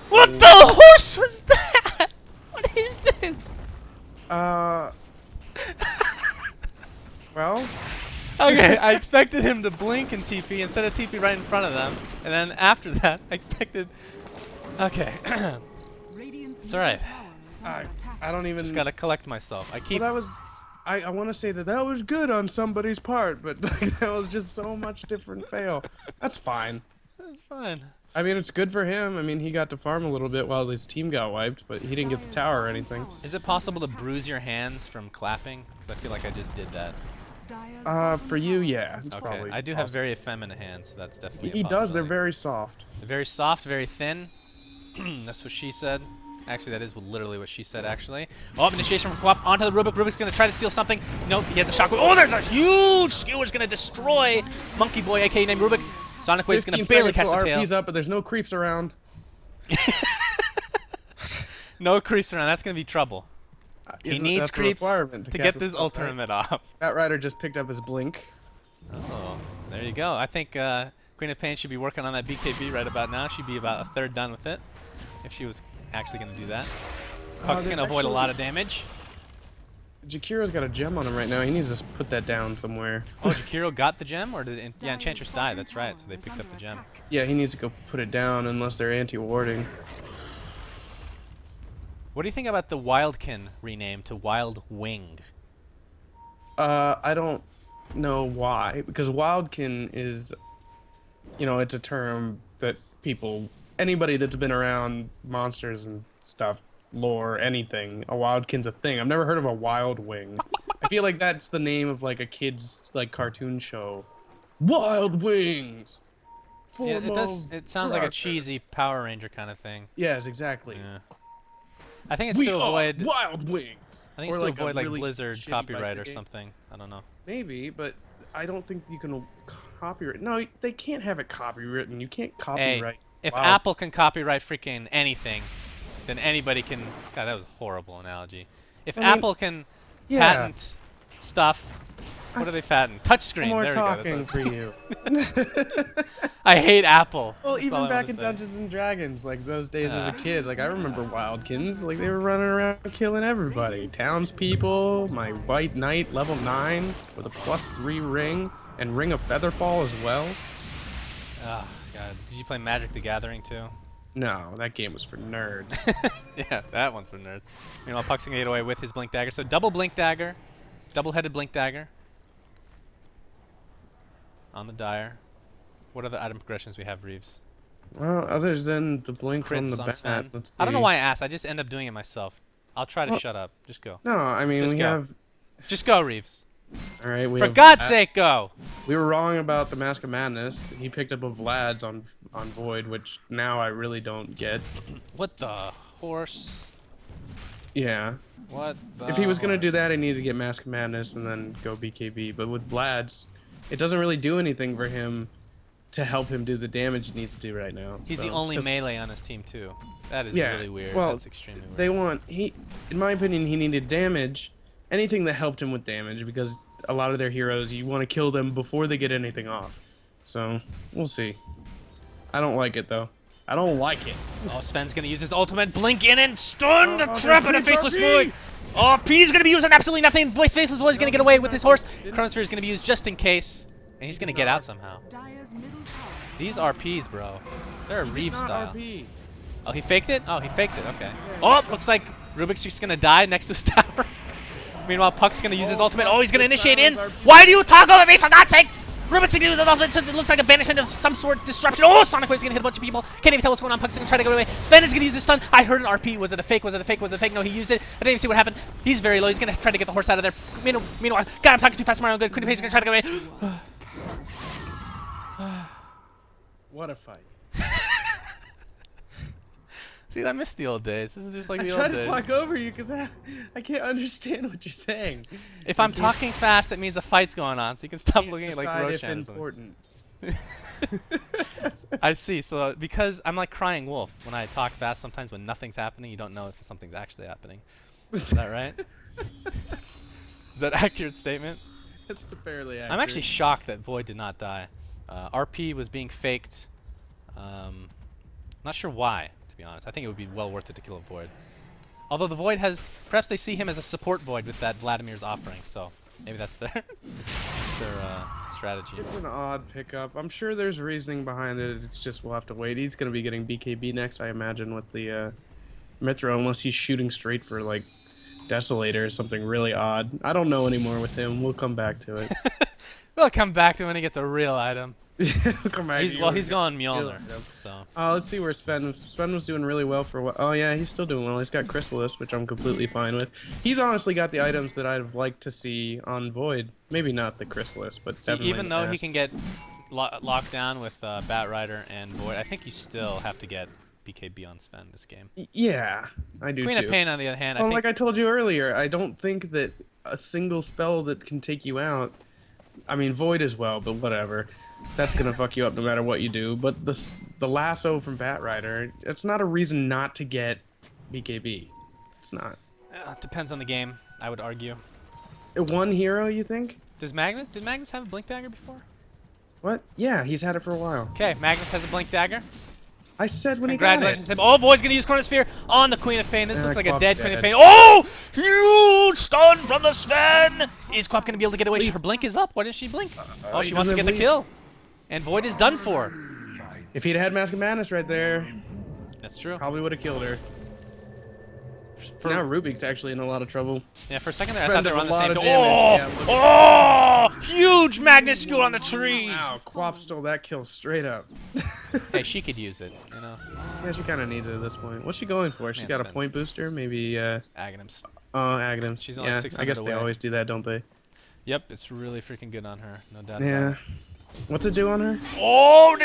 What the horse was that? What is this? Well, Okay, I expected him to blink and TP instead of TP right in front of them. And then after that, I expected... Okay. Radiant's It's alright. middle tower is under attack. I don't even. Just gotta collect myself. I Well, keep... that was. I want to say that was good on somebody's part, but that was just so much different fail. That's fine. That's fine. I mean, it's good for him. I mean, he got to farm a little bit while his team got wiped, but he didn't get the tower or anything. Is it possible to bruise your hands from clapping? Because I feel like I just did that. Dire's bottom For you, tower yeah. is It's Okay, probably I do have possible. very effeminate hands, so that's definitely a He does. They're possibility. very soft. Very soft, very thin. That's what she said. Actually, that is literally what she said, actually. Oh, initiation from Quap onto the Rubik. Rubik's going to try to steal something. Nope, he has the shockwave. Oh, there's a huge skewer's going to destroy Monkey Boy, aka named Rubik. Sonic Wave's going 15 to barely seconds catch till the tail. RP's up, but there's no creeps around. No creeps around. That's going to be trouble. He Isn't- needs that's a creeps requirement to cast get a this spell, right? ultimate off. That rider just picked up his blink. Oh, there you go. I think Queen of Pain should be working on that BKB right about now. She'd be about a third done with it if she was actually going to do that. Puck's going there's to avoid a actually- lot of damage. Jakiro's got a gem on him right now. He needs to put that down somewhere. Oh, Jakiro got the gem? Or did yeah, Enchantress Dire's died. bottom That's right. So tower they is picked up under the gem. attack. Yeah, he needs to go put it down unless they're anti-warding. What do you think about the Wildkin rename to Wild Wing? I don't know why, because Wildkin is, it's a term that anybody that's been around monsters and stuff, lore, anything, a Wildkin's a thing. I've never heard of a Wild Wing. I feel like that's the name of like a kid's cartoon show. Wild Wings. Yeah, it does. Form of It sounds like a Drakkar. cheesy Power Ranger kind of thing. Yes, exactly. Yeah. I think it's We to are avoid. Wild Wings. I think it's Or to a avoid like really Blizzard shitty copyright or Viking game. something. I don't know. Maybe, but I don't think you can copyright. No, they can't have it copywritten. You can't copyright. If Wow. Apple can copyright freaking anything, then anybody can. God, that was a horrible analogy. If I mean, Apple can yeah. patent stuff, what do they patent? Touchscreen. No more There talking we go. for you. I hate Apple. Well, That's all even I back wanna in say. Dungeons and Dragons, like those days as a Ah. kid, like I remember Wildkins, like they were running around killing everybody. Townspeople, my White Knight level 9 with a +3 ring and Ring of Featherfall as well. Oh God, did you play Magic the Gathering too? No, that game was for nerds. Yeah, that one's for nerds. Meanwhile, Puck's gonna get away with his Blink Dagger. So double Blink Dagger, double-headed Blink Dagger on the Dire. What other item progressions we have, Reeves? Well, other than the blink Crit from the SUNSfan. bat, let's see. I don't know why I asked. I just end up doing it myself. I'll try to Well- shut up. Just go. No, I mean Just we go. have. Just go, Reeves. All right, we For have God's Vlad. sake, go. We were wrong about the Mask of Madness. He picked up a Vlad's on Void, which now I really don't get. What the horse? Yeah. What the If he was gonna do horse? that, he needed to get Mask of Madness and then go BKB. But with Vlad's, it doesn't really do anything for him to help him do the damage he needs to do right now. He's So, the only 'cause melee on his team too. That is Yeah, really weird. well, That's extremely weird. They want in my opinion, he needed damage, anything that helped him with damage, because a lot of their heroes, you want to kill them before they get anything off. So we'll see. I don't like it though. I don't like it. Oh, Sven's gonna use his ultimate, blink in and stun the Oh, crap out there's of Faceless RP! Void. Oh, P's gonna be using absolutely nothing. Faceless Void's gonna get away with his horse. Chronosphere is gonna be used just in case, and he's gonna get out somehow. Dire's middle tower is These under RPs, bro, they're a Reeves Not style. RP. Oh, he faked it? Oh, he faked it. Okay. Oh, looks like Rubik's just gonna die next to his tower. Meanwhile, Puck's gonna use his ultimate. Oh, he's gonna initiate in. Why do you talk over me, for God's sake? Rubik's gonna use his ultimate, so it looks like a banishment of some sort, disruption. Oh, Sonic Wave's gonna hit a bunch of people. Can't even tell what's going on. Puck's gonna try to get away. Sven is gonna use his stun. I heard an RP. Was it a fake? Was it a fake? Was it a fake? No, he used it. I didn't even see what happened. He's very low. He's gonna try to get the horse out of there. Meanwhile, God, I'm talking too fast. Mario, good. Queen of Pain's gonna try to get away. What a fight. See, I miss the old days. This is just like I the try old to days. talk over you because I can't understand what you're saying. If I'm talking fast, it means a fight's going on, so you can stop looking at like Decide if Roshan or something. important. I see. So because I'm like crying wolf when I talk fast, sometimes when nothing's happening, you don't know if something's actually happening. Is that right? Is that an accurate statement? It's fairly accurate. I'm actually shocked that Void did not die. RP was being faked. Not sure why, to be honest. I think it would be well worth it to kill a Void. Although the Void has, perhaps they see him as a support Void with that Vladimir's offering, so maybe that's their, their strategy. It's an odd pickup. I'm sure there's reasoning behind it. It's just we'll have to wait. He's going to be getting BKB next, I imagine, with the Metro, unless he's shooting straight for, like, Desolator or something really odd. I don't know anymore with him. We'll come back to it. We'll come back to when he gets a real item. We'll come back to you Well, when he's we gone get Mjolnir, a real item. so. Let's see where Sven was doing really well for what. Oh yeah, he's still doing well. He's got Chrysalis, which I'm completely fine with. He's honestly got the items that I'd have liked to see on Void. Maybe not the Chrysalis, but See, definitely even the though he past. can get locked down with Batrider and Void, I think you still have to get BKB on Sven this game. Yeah, I do Queen too. of Pain, on the other hand, I Well, think like I told you earlier, I don't think that a single spell that can take you out. I mean, Void as well, but whatever. That's gonna fuck you up no matter what you do. But the lasso from Batrider, it's not a reason not to get BKB. It's not. it depends on the game, I would argue. One hero, you think? Did Magnus have a Blink Dagger before? What? Yeah, he's had it for a while. Okay, Magnus has a Blink Dagger. I said when he got Congratulations it. to him. Oh, Void's gonna use Chronosphere on the Queen of Pain. This looks like a Quap's dead Queen of dead. Pain. Oh! Huge stun from the Sven! Is Quap gonna be able to get away? Her blink is up. Why didn't she blink? Oh, he she wants to doesn't get the bleed. kill. And Void is done for. If he'd had Mask of Madness right there, That's true. probably would have killed her. For, Now Rubik's actually in a lot of trouble. yeah, for a second there, I Sven thought they were on does the a same. lot of Oh! damage. Yeah, look Oh! Huge Magnus skill on the trees. Wow, Quap stole that kill straight up. Hey, she could use it, you know. Yeah, she kind of needs it at this point. What's she going for? She Man, got a Sven's- point booster? Maybe, Aghanim's. Aghanim. She's only yeah, 600 I guess away. they always do that, don't they? Yep, it's really freaking good on her. No doubt about Yeah. it. What's it do on her? Oh!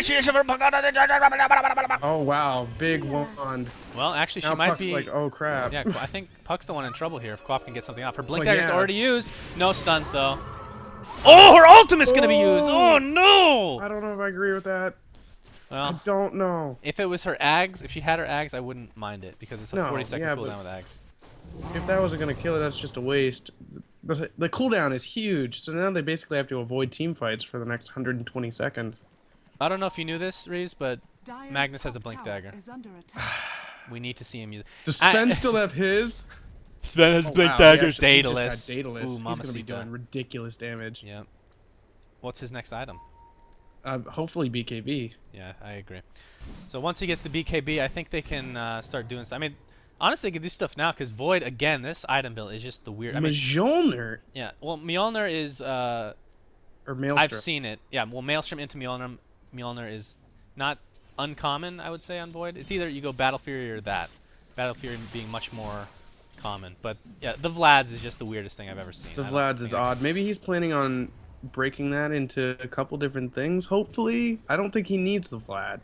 Oh, wow. Big wand. Well, actually, she Now might Puck's be. like, oh, crap. Yeah, I think Puck's the one in trouble here if Quap can get something off. Her Blink Well, Dagger's yeah. already used. No stuns, though. Oh, her ultimate's going to be used. Oh, I no! don't know if I agree with that. I Well, don't know. if it was her Ags, if she had her Ags, I wouldn't mind it because it's a No, 40-second yeah, cooldown but- with Ags. If that wasn't going to kill it, that's just a waste. The cooldown is huge, so now they basically have to avoid team fights for the next 120 seconds. I don't know if you knew this, Reese, but Dire's Magnus has a top Blink tower Dagger. is under attack. we need to see him use it. Does Sven still have his? Sven has Oh, wow, he actually- he just got Daedalus. Daedalus. Ooh, He's going to be Mamacita. doing ridiculous damage. Yeah. What's his next item? Hopefully BKB. Yeah, I agree. So once he gets the BKB, I think they can start doing I mean, honestly, they can do stuff now because Void, again, this item build is just the weird. I mean, Mjolnir yeah. Well, Mjolnir is. or Maelstrom. I've seen it. Yeah. Well, Maelstrom into Mjolnir. Mjolnir is not uncommon, I would say, on Void. It's either you go Battle Fury or that. Battle Fury being much more common. But yeah, the Vlad's is just the weirdest thing I've ever seen. The I don't Vlad's think is I- odd. Maybe he's planning on breaking that into a couple different things. Hopefully, I don't think he needs the Vlad.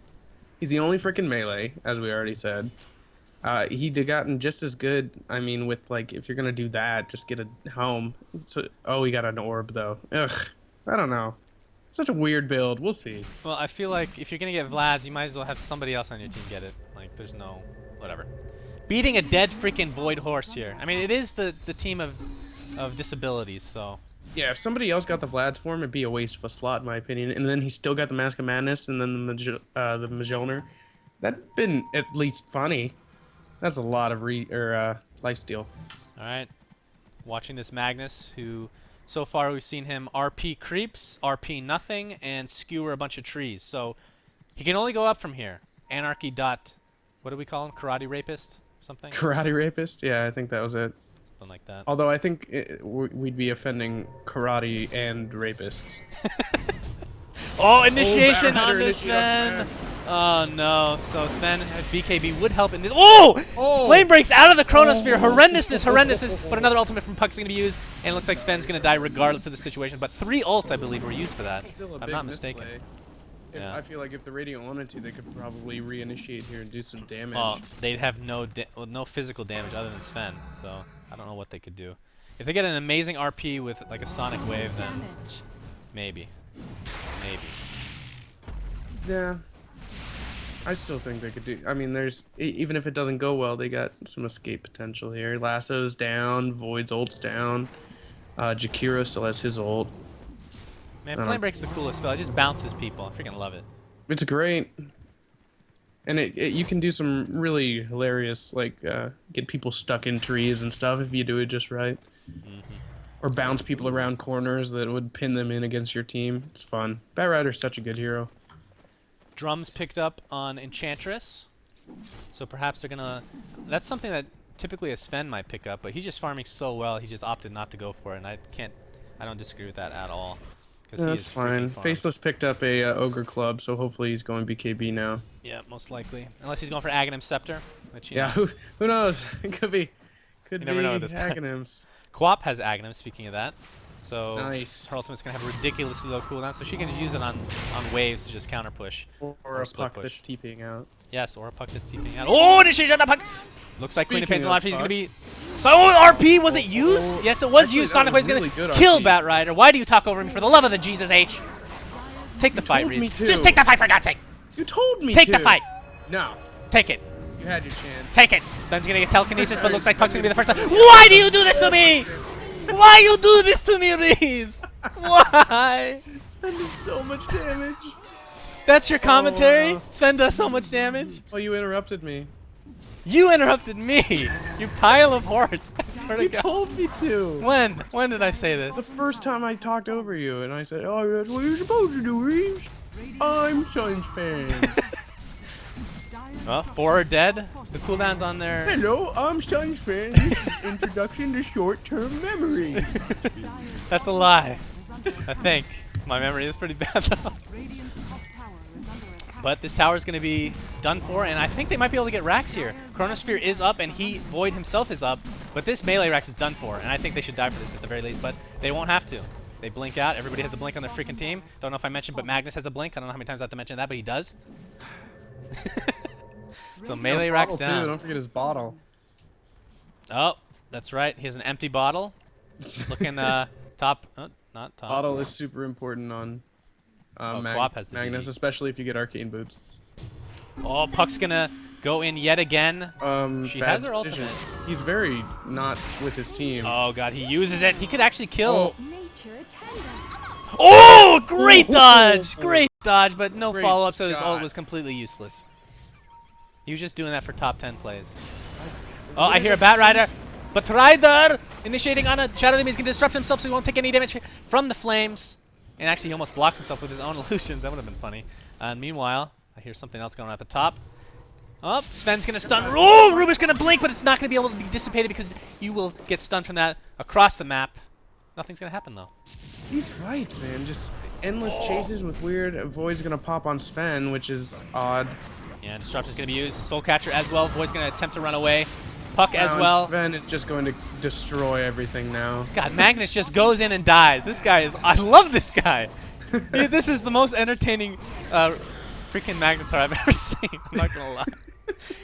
He's the only freaking melee, as we already said. He'd have gotten just as good. I mean, with like, if you're gonna do that, just get a home. So, oh, he got an orb though. Ugh, I don't know. Such a weird build. We'll see. Well, I feel like if you're gonna get Vlad's, you might as well have somebody else on your team get it. Like, there's no, whatever. Beating a dead freaking Void horse here. I mean, it is the team of disabilities, so. Yeah, if somebody else got the Vlad's form, it'd be a waste of a slot, in my opinion. And then he still got the Mask of Madness, and then the Mjolnir. That'd been at least funny. That's a lot of lifesteal. All right, watching this Magnus, who so far we've seen him RP creeps, RP nothing, and skewer a bunch of trees. So he can only go up from here. Anarchy dot, what do we call him? Karate rapist, something, Karate rapist? Yeah, I think that was it. something like that. Although I think we'd be offending karate and rapists. Oh, initiation Batrider on this initiate on Sven. Oh no! So Sven BKB would help in this. Oh! Oh! Flame breaks out of the Chronosphere. Horrendousness. But another ultimate from Puck's gonna be used, and it looks like Sven's gonna die regardless of the situation. But 3 ults, I believe, were used for that. Still a if I'm big not mistaken. misplay. Yeah. I feel like if the radio wanted to, they could probably reinitiate here and do some damage. Well, they'd have no physical damage other than Sven, so I don't know what they could do. If they get an amazing RP with like a sonic wave, then Damage. maybe. Yeah. I still think they could do. I mean, there's even if it doesn't go well, they got some escape potential here. Lasso's down, Void's ult's down. Jakiro still has his ult. Man, Flame Break's the coolest spell. It just bounces people. I freaking love it. It's great, and you can do some really hilarious like get people stuck in trees and stuff if you do it just right, or bounce people around corners that would pin them in against your team. It's fun. Bat Rider's such a good hero. Drums picked up on Enchantress, so perhaps they're gonna. That's something that typically a Sven might pick up, but he's just farming so well. He just opted not to go for it, and I don't disagree with that at all. That's fine. Faceless picked up a Ogre Club, so hopefully he's going BKB now. Yeah, most likely, unless he's going for Aghanim Scepter, which yeah, who knows? It could be. Could you be never know with this Aghanims. Quap has Aghanim. Speaking of that. So nice. Her ultimate's gonna have a ridiculously low cooldown, so she can just use it on waves to just counter push. Or a puck that's TPing out. Yes, or a puck that's TPing out. Oh, did she shut the puck? Looks like Queen of Pain's alive. She's gonna be. So RP was it used? Yes, it was used. Sonic Wave's gonna kill Bat Rider. Why do you talk over me? For the love of the Jesus H. Take the fight, Reaves. Just take the fight for God's sake. You told me. Take the fight. No. Take it. You had your chance. Take it. Sven's gonna get telekinesis, but looks like Puck's gonna be the first time. Why do you do this to me? Why you do this to me, Reaves? Why? Sven does so much damage. That's your commentary? Sven does so much damage? Oh, you interrupted me. You interrupted me! You pile of horse. I swear to You God. told me to. When? When did I say this? The first time I talked over you, and I said, "Oh, that's what you're supposed to do, Reaves." I'm SUNSfan. Well, 4 are dead. The cooldown's on there. Hello, I'm SUNSfan. This is Introduction to Short-Term Memory. That's a lie. I think. My memory is pretty bad though. But this tower is going to be done for, and I think they might be able to get Rax here. Chronosphere is up, and Void himself is up, but this melee Rax is done for, and I think they should die for this at the very least, but they won't have to. They blink out. Everybody has a blink on their freaking team. Don't know if I mentioned, but Magnus has a blink. I don't know how many times I have to mention that, but he does. So melee Rax down. Too. Don't forget his bottle. Oh, that's right. He has an empty bottle. Looking top. Oh, not top. Bottle is super important on Quap has the Magnus, DD. especially if you get arcane boots. Oh, Puck's gonna go in yet again. She has her decision. ultimate. He's very not with his team. Oh god, he uses it. He could actually kill. Nature attendance. Oh, great dodge! Great dodge, but no Great follow-up, so his ult Scott. was completely useless. He was just doing that for top 10 plays. Oh, I hear a Bat Rider. But Rider initiating on a Shadow Demon. He's going to disrupt himself so he won't take any damage from the flames. And actually, he almost blocks himself with his own illusions. That would have been funny. Meanwhile, I hear something else going on at the top. Oh, Sven's going to stun. Oh, Ruber's going to blink, but it's not going to be able to be dissipated because you will get stunned from that across the map. Nothing's going to happen, though. He's right, man. Just endless chases with weird. Void's gonna pop on Sven, which is odd. Yeah, Disruption's going to be used. Soul Catcher as well. Void's going to attempt to run away. Puck as Now, well. Sven is just going to destroy everything now. God, Magnus just goes in and dies. This guy is... I love this guy. This is the most entertaining freaking Magnetar I've ever seen. I'm not going to lie.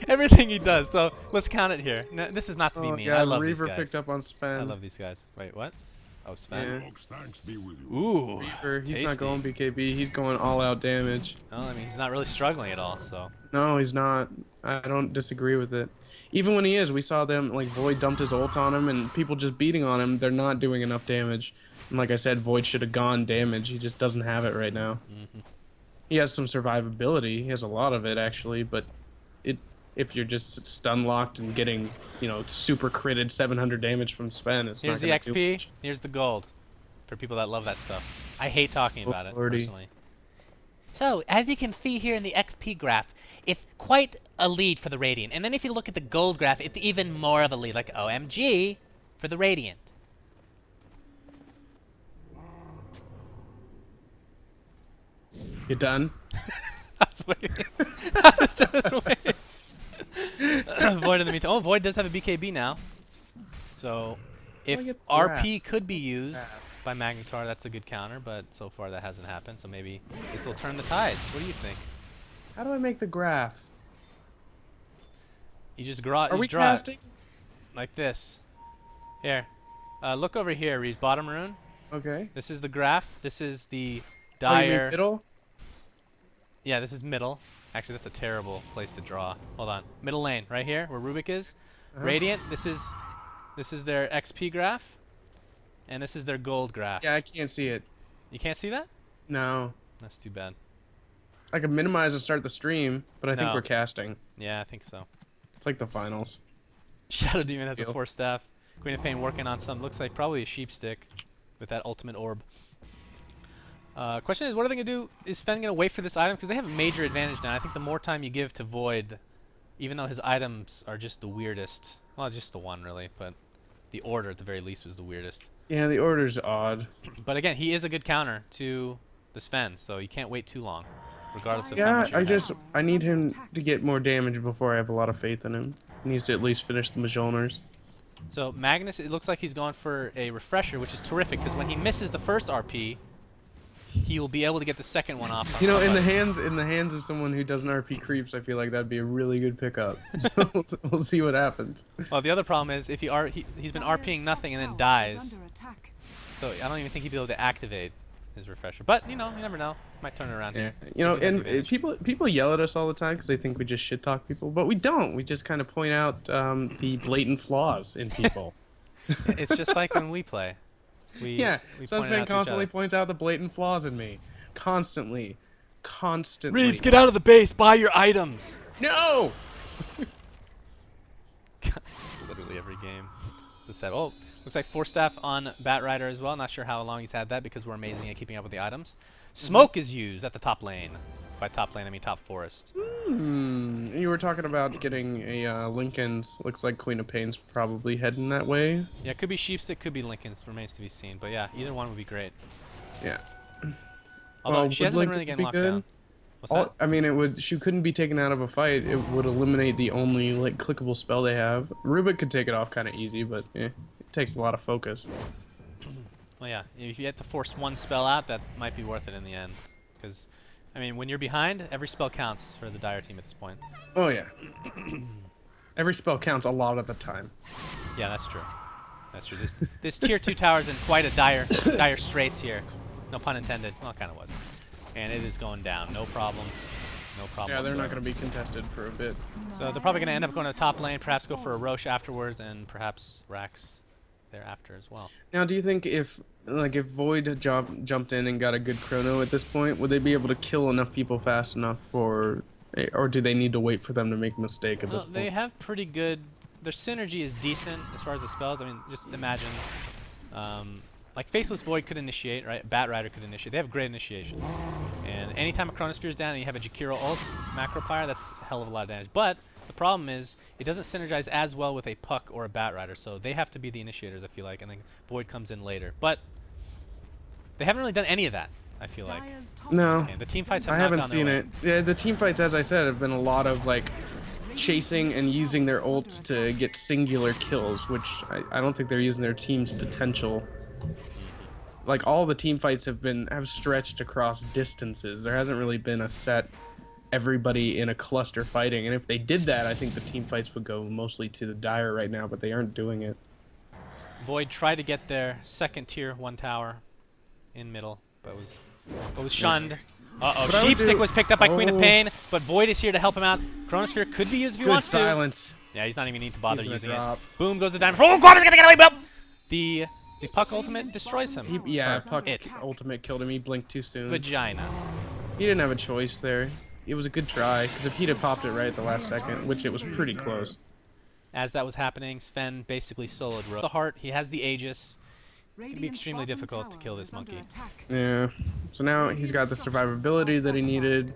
Everything he does. So let's count it here. No, this is not to be mean. God, I love Reaver these guys. picked up on Sven. I love these guys. Wait, what? Oh, Sven. Yeah. Thanks be with you. Ooh. Reaver, he's tasty. not going BKB. He's going all out damage. Well, I mean, he's not really struggling at all, so... No, he's not. I don't disagree with it. Even when he is, we saw them, like, Void dumped his ult on him, and people just beating on him, they're not doing enough damage. And like I said, Void should have gone damage. He just doesn't have it right now. He has some survivability. He has a lot of it, actually, but if you're just stun locked and getting, you know, super critted 700 damage from Sven, it's Here's the not gonna do XP. much. Here's the gold. For people that love that stuff. I hate talking about it, Lordy. personally. So, as you can see here in the XP graph, it's quite a lead for the Radiant. And then if you look at the gold graph, it's even more of a lead, like OMG for the Radiant. You done? I was waiting. I was just waiting. Void in the meantime. Oh, Void does have a BKB now. So, if get the RP could be used by Magnetar, that's a good counter, but so far that hasn't happened, so maybe this will turn the tides. What do you think? How do I make the graph? You just draw Are we draw it casting? like this. Here. Look over here, Reese. Bottom rune. Okay. This is the graph. This is the Oh, you mean dire. middle? Yeah, this is middle. Actually, that's a terrible place to draw. Hold on. Middle lane, right here, where Rubik is. Radiant, this is their XP graph. And this is their gold graph. Yeah, I can't see it. You can't see that? No. That's too bad. I can minimize and start the stream, but I think No. we're casting. Yeah, I think so. It's like the finals. Shadow Demon has a Deal. 4 staff. Queen of Pain working on some, looks like probably a sheep stick with that ultimate orb. Question is, what are they going to do? Is Sven going to wait for this item? Because they have a major advantage now. I think the more time you give to Void, even though his items are just the weirdest. Well, just the one, really. But the order, at the very least, was the weirdest. Yeah, the order's odd. But again, he is a good counter to the Sven, so you can't wait too long, regardless of how much Yeah, you're ahead. I need him to get more damage before I have a lot of faith in him. He needs to at least finish the Mjolnirs. So Magnus, it looks like he's going for a refresher, which is terrific, because when he misses the first RP, he will be able to get the second one off. You know, in the hands of someone who doesn't RP creeps, I feel like that'd be a really good pickup. So we'll see what happens. Well, the other problem is if he's been RPing nothing and then dies, so I don't even think he'd be able to activate his refresher. But you know, you never know. Might turn it around. Yeah, Here. you know, Maybe that's and the advantage. people yell at us all the time because they think we just shit talk people, but we don't. We just kind of point out the blatant flaws in people. It's just like when we play. We point it out to SUNSfan each constantly other. points out the blatant flaws in me, constantly. Reaves, get out of the base. Buy your items. No. Literally every game. It's a set. Oh, looks like 4 staff on Bat Rider as well. Not sure how long he's had that because we're amazing at keeping up with the items. Smoke is used at the top lane. By top lane, I mean top forest. You were talking about getting a Lincoln's. Looks like Queen of Pain's probably heading that way. Yeah, it could be Sheepstick, could be Lincoln's. Remains to be seen. But yeah, either one would be great. Yeah. Although Well, she would hasn't been really Lincoln's getting be locked good? down. What's that? I mean, it would. She couldn't be taken out of a fight. It would eliminate the only like clickable spell they have. Rubik could take it off kind of easy, but it takes a lot of focus. Well, yeah, if you had to force one spell out, that might be worth it in the end. Because, I mean, when you're behind, every spell counts for the Dire team at this point. Oh yeah. Every spell counts a lot of the time. Yeah, that's true. That's true. This tier 2 tower's in quite a dire straits here. No pun intended. Well, it kind of was. And it is going down. No problem. No problem. Yeah, they're not whatsoever. going to be contested for a bit. So they're probably going to end up going to the top lane, perhaps go for a Roche afterwards, and perhaps Rax thereafter as well. Now, do you think if Void had jumped in and got a good chrono at this point, would they be able to kill enough people fast enough or do they need to wait for them to make a mistake at this point? They have pretty good. Their synergy is decent as far as the spells. I mean, just imagine, like Faceless Void could initiate, right? Bat Rider could initiate. They have great initiation. And anytime a Chronosphere is down and you have a Jakiro ult, Macro Pyre, that's a hell of a lot of damage. But the problem is it doesn't synergize as well with a Puck or a Bat Rider, so they have to be the initiators, I feel like, and then Void comes in later. But they haven't really done any of that, I feel like. No. The team fights have I not haven't gone their seen way. it. Yeah, the team fights, as I said, have been a lot of like chasing and using their ults to get singular kills, which I don't think they're using their team's potential. Like all the team fights have stretched across distances. There hasn't really been a set everybody in a cluster fighting, and if they did that, I think the team fights would go mostly to the Dire right now, but they aren't doing it. Void tried to get their second tier 1 tower in middle, but was shunned. Uh-oh, But I would Sheepstick do- was picked up by Queen of Oh. Pain, but Void is here to help him out. Chronosphere could be used if he Good wants silence. to. Yeah, he's not even need to bother He's using gonna it. drop. Boom goes the diamond. Oh, God, he's gonna get away, but the Puck ultimate destroys him. Yeah, Or Puck it. ultimate killed him. He blinked too soon. Vagina. He didn't have a choice there. It was a good try, because if he'd have popped it right at the last second, which it was pretty close. As that was happening, Sven basically soloed Ro. The heart, he has the Aegis. It'd be extremely difficult to kill this monkey. Yeah. So now he's got the survivability that he needed.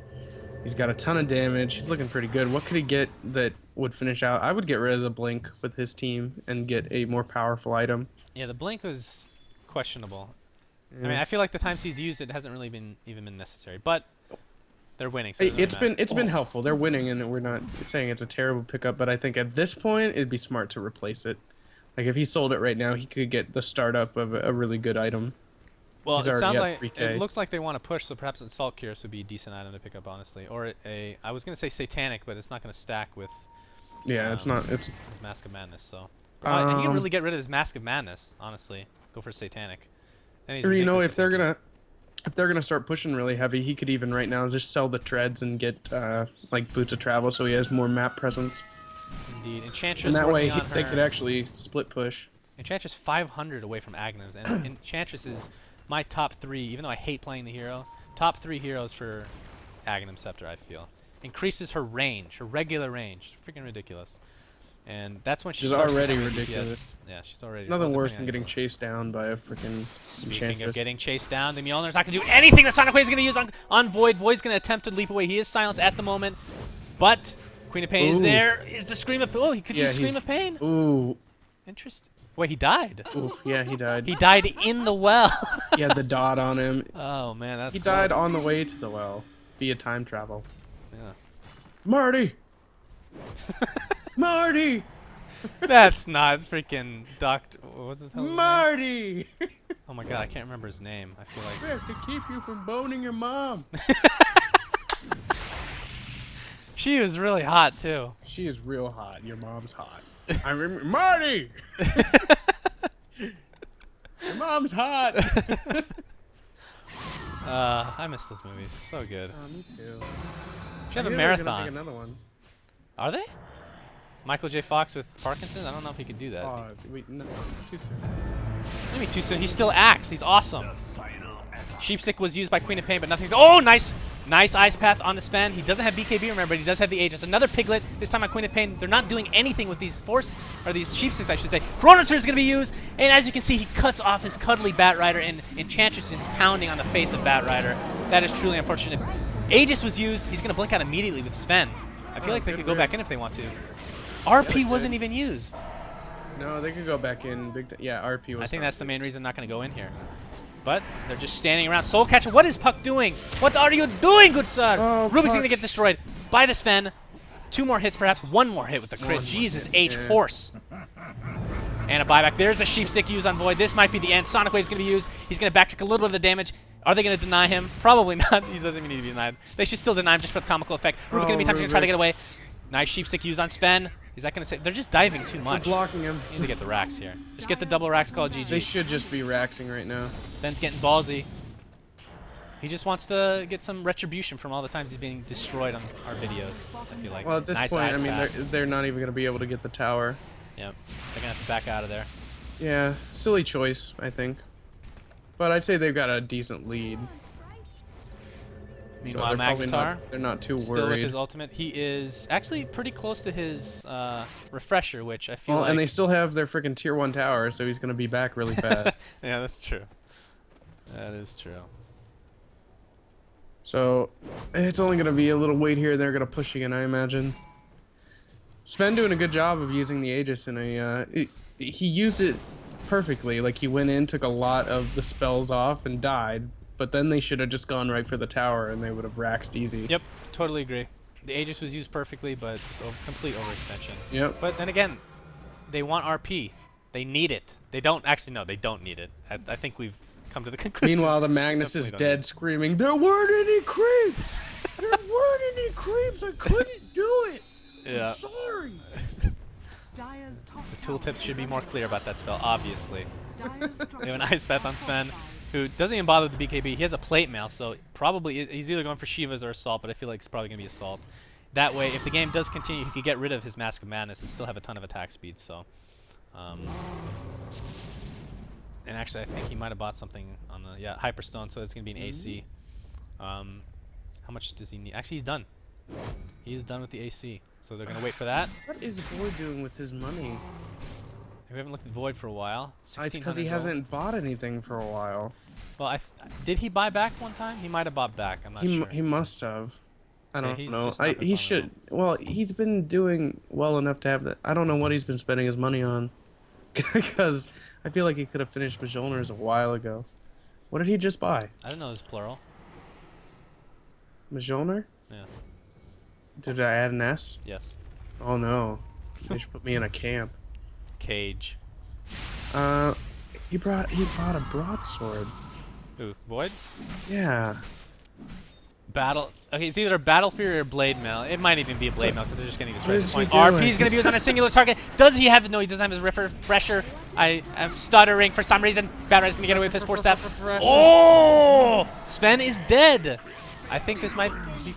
He's got a ton of damage. He's looking pretty good. What could he get that would finish out? I would get rid of the blink with his team and get a more powerful item. Yeah, the blink was questionable. Yeah. I mean, I feel like the times he's used it hasn't really even been necessary, but they're winning. So Hey, it doesn't matter. it's been helpful. They're winning, and we're not saying it's a terrible pickup, but I think at this point it'd be smart to replace it. Like if he sold it right now, he could get the startup of a really good item. Well, He's it already sounds at like 3K. it looks like they want to push, so perhaps an Assault Cuirass would be a decent item to pick up, honestly. Or I was gonna say Satanic, but it's not gonna stack with Yeah, it's not. It's his Mask of Madness. So he can really get rid of his Mask of Madness, honestly. Go for Satanic. And he's or, you know, ridiculously if they're tanky. gonna if they're gonna start pushing really heavy, he could even right now just sell the treads and get like boots of travel, so he has more map presence. Indeed. Enchantress And that way working on they her. could actually split push. Enchantress 500 away from Agnus, and Enchantress is my top 3, even though I hate playing the hero. Top 3 heroes for Aghanim Scepter, I feel. Increases her range, her regular range. Freaking ridiculous. And that's when she She's starts already becoming ridiculous. DPS. Yeah, she's already. Nothing well, worse depending than on getting chased down by a freaking Speaking Enchantress. of getting chased down, the Mjolnir's not going to do anything that Sonic Wave is going to use on Void. Void's going to attempt to leap away. He is silenced at the moment, but Queen of Pain is Ooh. there. Is the Scream of... Oh, he could use Scream he's- of Pain. Ooh, Interesting. Wait, he died. ooh, yeah, he died. He died in the well. He had the dot on him. Oh, man, that's He died close. on the way to the well via time travel. Yeah. Marty! Marty! That's not freaking Doctor... What was his hell's name? Marty! Oh, my God, I can't remember his name. I feel like... We have to keep you from boning your mom. She was really hot, too. She is real hot. Your mom's hot. I remember Marty. Your mom's hot. I miss those movies. So good. Oh, me too. Should have a I hear they're gonna marathon. make another one. Are they? Michael J. Fox with Parkinson's? I don't know if he could do that. Oh, wait, no, too soon. Maybe too soon. He still acts. He's awesome. Sheepstick was used by Queen of Pain, but nothing's... Oh, nice! Nice Ice Path on the Sven. He doesn't have BKB, remember, but he does have the Aegis. Another Piglet, this time on Queen of Pain. They're not doing anything with these these Sheepsticks, I should say. Chronosphere is going to be used, and as you can see, he cuts off his cuddly Batrider, and Enchantress is pounding on the face of Batrider. That is truly unfortunate. Aegis was used. He's going to blink out immediately with Sven. I feel like they could go back in if they want to. RP wasn't even used. No, they could go back in. Yeah, RP was. I think that's the main reason I'm not going to go in here. But they're just standing around. Soul Catcher, what is Puck doing? What are you doing, good sir? Oh, Rubik's Puck. going to get destroyed by the Sven. 2 more hits, perhaps. 1 more hit with the crit. Jesus H. yeah. Horse. And a buyback. There's a Sheepstick used on Void. This might be the end. Sonic Wave's going to be used. He's going to backtrack a little bit of the damage. Are they going to deny him? Probably not. He doesn't even need to be denied. They should still deny him just for the comical effect. Rubik going to be attempting to try to get away. Nice Sheepstick used on Sven. Is that going to say... They're just diving too They're much. blocking him. Need to get the racks here. Just get the double racks called They GG. should just be raxing right now. Sven's getting ballsy. He just wants to get some retribution from all the times he's being destroyed on our videos. I feel like. Well, at this Nice point, I ice mean, path. they're not even going to be able to get the tower. Yep. They're gonna have to back out of there. Yeah, silly choice, I think. But I'd say they've got a decent lead. Meanwhile, they're probably Magnetar they're not too still with worried. his ultimate. He is actually pretty close to his refresher, which I feel Well, like. and they still have their freaking tier 1 tower, so he's going to be back really fast. Yeah, that's true. That is true. So it's only going to be a little wait here. They're going to push again, I imagine. Sven doing a good job of using the Aegis in a... he used it perfectly. Like, he went in, took a lot of the spells off, and died. But then they should have just gone right for the tower, and they would have raxed easy. Yep, totally agree. The Aegis was used perfectly, but it's complete overextension. Yep. But then again, they want RP. They need it. They don't actually. No, they don't need it. I think we've come to the conclusion. Meanwhile, the Magnus is Definitely don't need dead, screaming, "There weren't any creeps! There weren't any creeps! I couldn't do it! Yeah. I'm sorry!" Dire's top The tooltips should be more clear about that spell, obviously. Dire's We have an Ice Path on Sven, who doesn't even bother with the BKB. He has a plate mail, so probably he's either going for Shivas or Assault, but I feel like it's probably going to be Assault. That way, if the game does continue, he could get rid of his Mask of Madness and still have a ton of attack speed, so... and actually, I think he might have bought something on the... Yeah, Hyperstone, so it's going to be an AC. How much does he need? Actually, he's done. He is done with the AC, so they're going to wait for that. What is Void doing with his money? We haven't looked at Void for a while. It's because he 1600 gold. hasn't bought anything for a while. Well, did he buy back one time? He might have bought back. I'm not sure. He must have. I Yeah, don't he's know. just not been He farming should. Well, he's been doing well enough to have that. I don't know what he's been spending his money on, because I feel like he could have finished Mjolnir's a while ago. What did he just buy? I don't know his plural. Mjolnir? Yeah. Did I add an S? Yes. Oh no. They should put me in a camp. Cage. He bought a broadsword. Ooh, Void? Yeah. Battle. Okay, it's either a Battle Fury or Blade Mail. It might even be a Blade Mail because they're just getting destroyed at this What is point. he doing? RP is going to be used on a singular target. Does he have? No, he doesn't have his refresher. I am stuttering for some reason. Bad Ride's going to get away with his 4-step. Oh! Sven is dead. I think this might be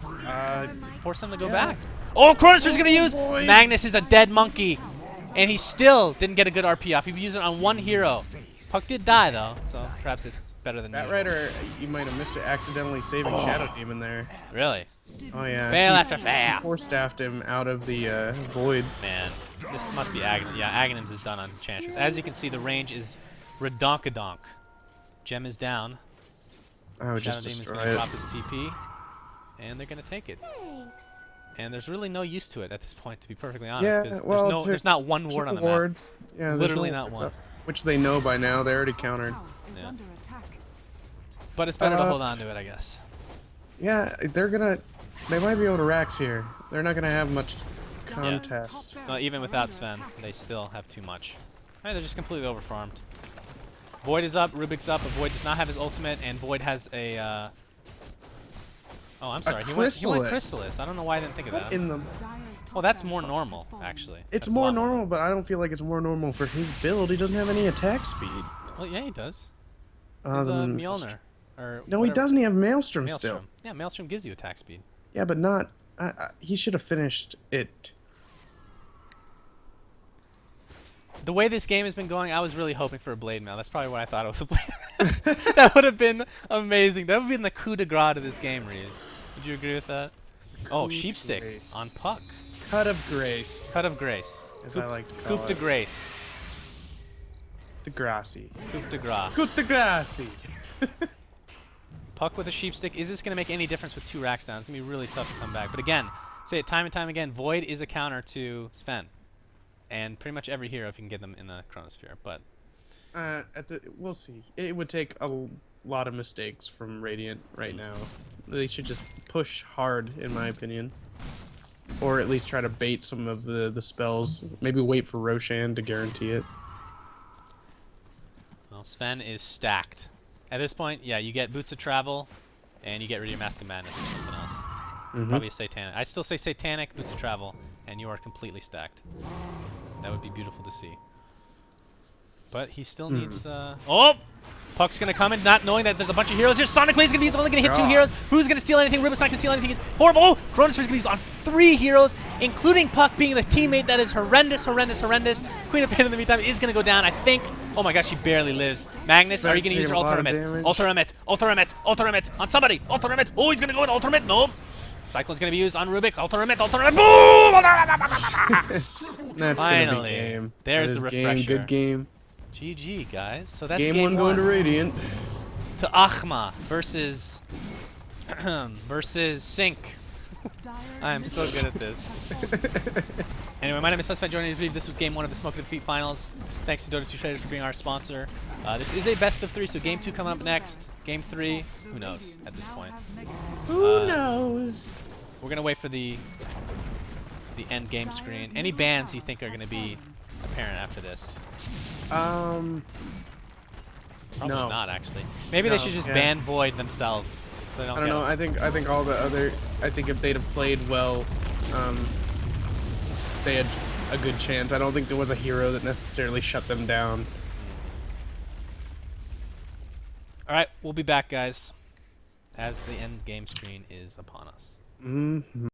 force him to go back. Oh, Chronosphere is going to use. boy. Magnus is a dead monkey. And he still didn't get a good RP off. He used it on one hero. Puck did die, though, so perhaps it's better than That usual. Rider, you might have missed it, accidentally saving Shadow Demon there. Really? Oh yeah. Fail He after fail. Four-staffed him out of the void. Man, this must be Aghanim. Yeah, Aghanim's is done on Enchantress. As you can see, the range is redonkadonk. Gem is down. I would Shadow just Demon's destroy going to it. drop his TP, and they're going to take it. And there's really no use to it at this point, to be perfectly honest, Yeah, because well, there's not one ward on the map. wards. Yeah, there's Literally no not wards one. up, which they know by now. They already countered. Tower is Yeah. under attack. But it's better to hold on to it, I guess. Yeah, they're gonna. They might be able to Rax here. They're not gonna have much contest. No, even without Sven, they still have too much. Hey, they're just completely overfarmed. Void is up, Rubik's up, but Void does not have his ultimate, and Void has a. Oh, I'm sorry. He went Chrysalis. Chrysalis. I don't know why I didn't think of that. In the. Dyer's top Oh, that's barracks more has normal, fallen. actually. It's That's a more lot normal, but I don't feel like it's more normal for his build. He doesn't have any attack speed. Well, yeah, he does. He's Mjolnir. Or No, he whatever. doesn't. He have Maelstrom, Maelstrom. still. Yeah, Maelstrom gives you attack speed. Yeah, but not. He should have finished it. The way this game has been going, I was really hoping for a Blade Mail. That's probably what I thought it was a Blade. That would have been amazing. That would have been the coup de grace of this game, Reeves. Would you agree with that? Oh, Coup de Sheepstick grace. on Puck. Cut of grace, Cut of Grace. as I like to call Coup de it. Grace. De Gracie. Coup de Grace. Coup de Gracie. Puck with a Sheepstick. Is this going to make any difference with 2 racks down? It's going to be really tough to come back. But again, say it time and time again, Void is a counter to Sven. And pretty much every hero if you can get them in the Chronosphere. But We'll see. It would take a lot of mistakes from Radiant right now. They should just push hard, in my opinion, or at least try to bait some of the spells. Maybe wait for Roshan to guarantee it. well, Sven is stacked. At this point, yeah, you get Boots of Travel, and you get rid of your Mask of Madness or something else. Probably a Satanic. I still say Satanic, Boots of Travel, and you are completely stacked. That would be beautiful to see. But he still needs. Oh! Puck's gonna come in, not knowing that there's a bunch of heroes here. Sonic Blade's gonna be only gonna hit 2 God. heroes. Who's gonna steal anything? Rubik's not gonna steal anything. He's horrible. Oh! Chronosphere's gonna be used on 3 heroes, including Puck being the teammate that is horrendous, horrendous, horrendous. Queen of Pain in the meantime is gonna go down, I think. Oh my gosh, she barely lives. Magnus, are you gonna use your Taking a lot of Ultra damage. Remit? Ultra Remit on somebody. Ultra Remit. Oh, he's gonna go in Ultra Remit. Nope. Cyclone's gonna be used on Rubik. Ultra Remit. Boom! That's Finally. gonna be game. There's That the is game. refresher. Good game. GG, guys. So that's Game game 1 going to Radiant. to AkmA versus versus Sync. Dyer's I am so middle good at this. Anyway, my name is SUNSfan. Joining me, this was game 1 of the Smoke of Defeat Finals. Thanks to Dota2 Traders for being our sponsor. This is a best of 3, so game 2 coming up next. Game 3, who knows at this now point. have negative. Who knows? We're gonna wait for the end game screen. Any bans you think are gonna be apparent after this? Um. Probably No. not, actually. Maybe No, they should just yeah. ban Void themselves, so they don't. I don't get know. it. I think all the other. I think if they'd have played well, they had a good chance. I don't think there was a hero that necessarily shut them down. All right, we'll be back, guys, as the end game screen is upon us. Mm-hmm.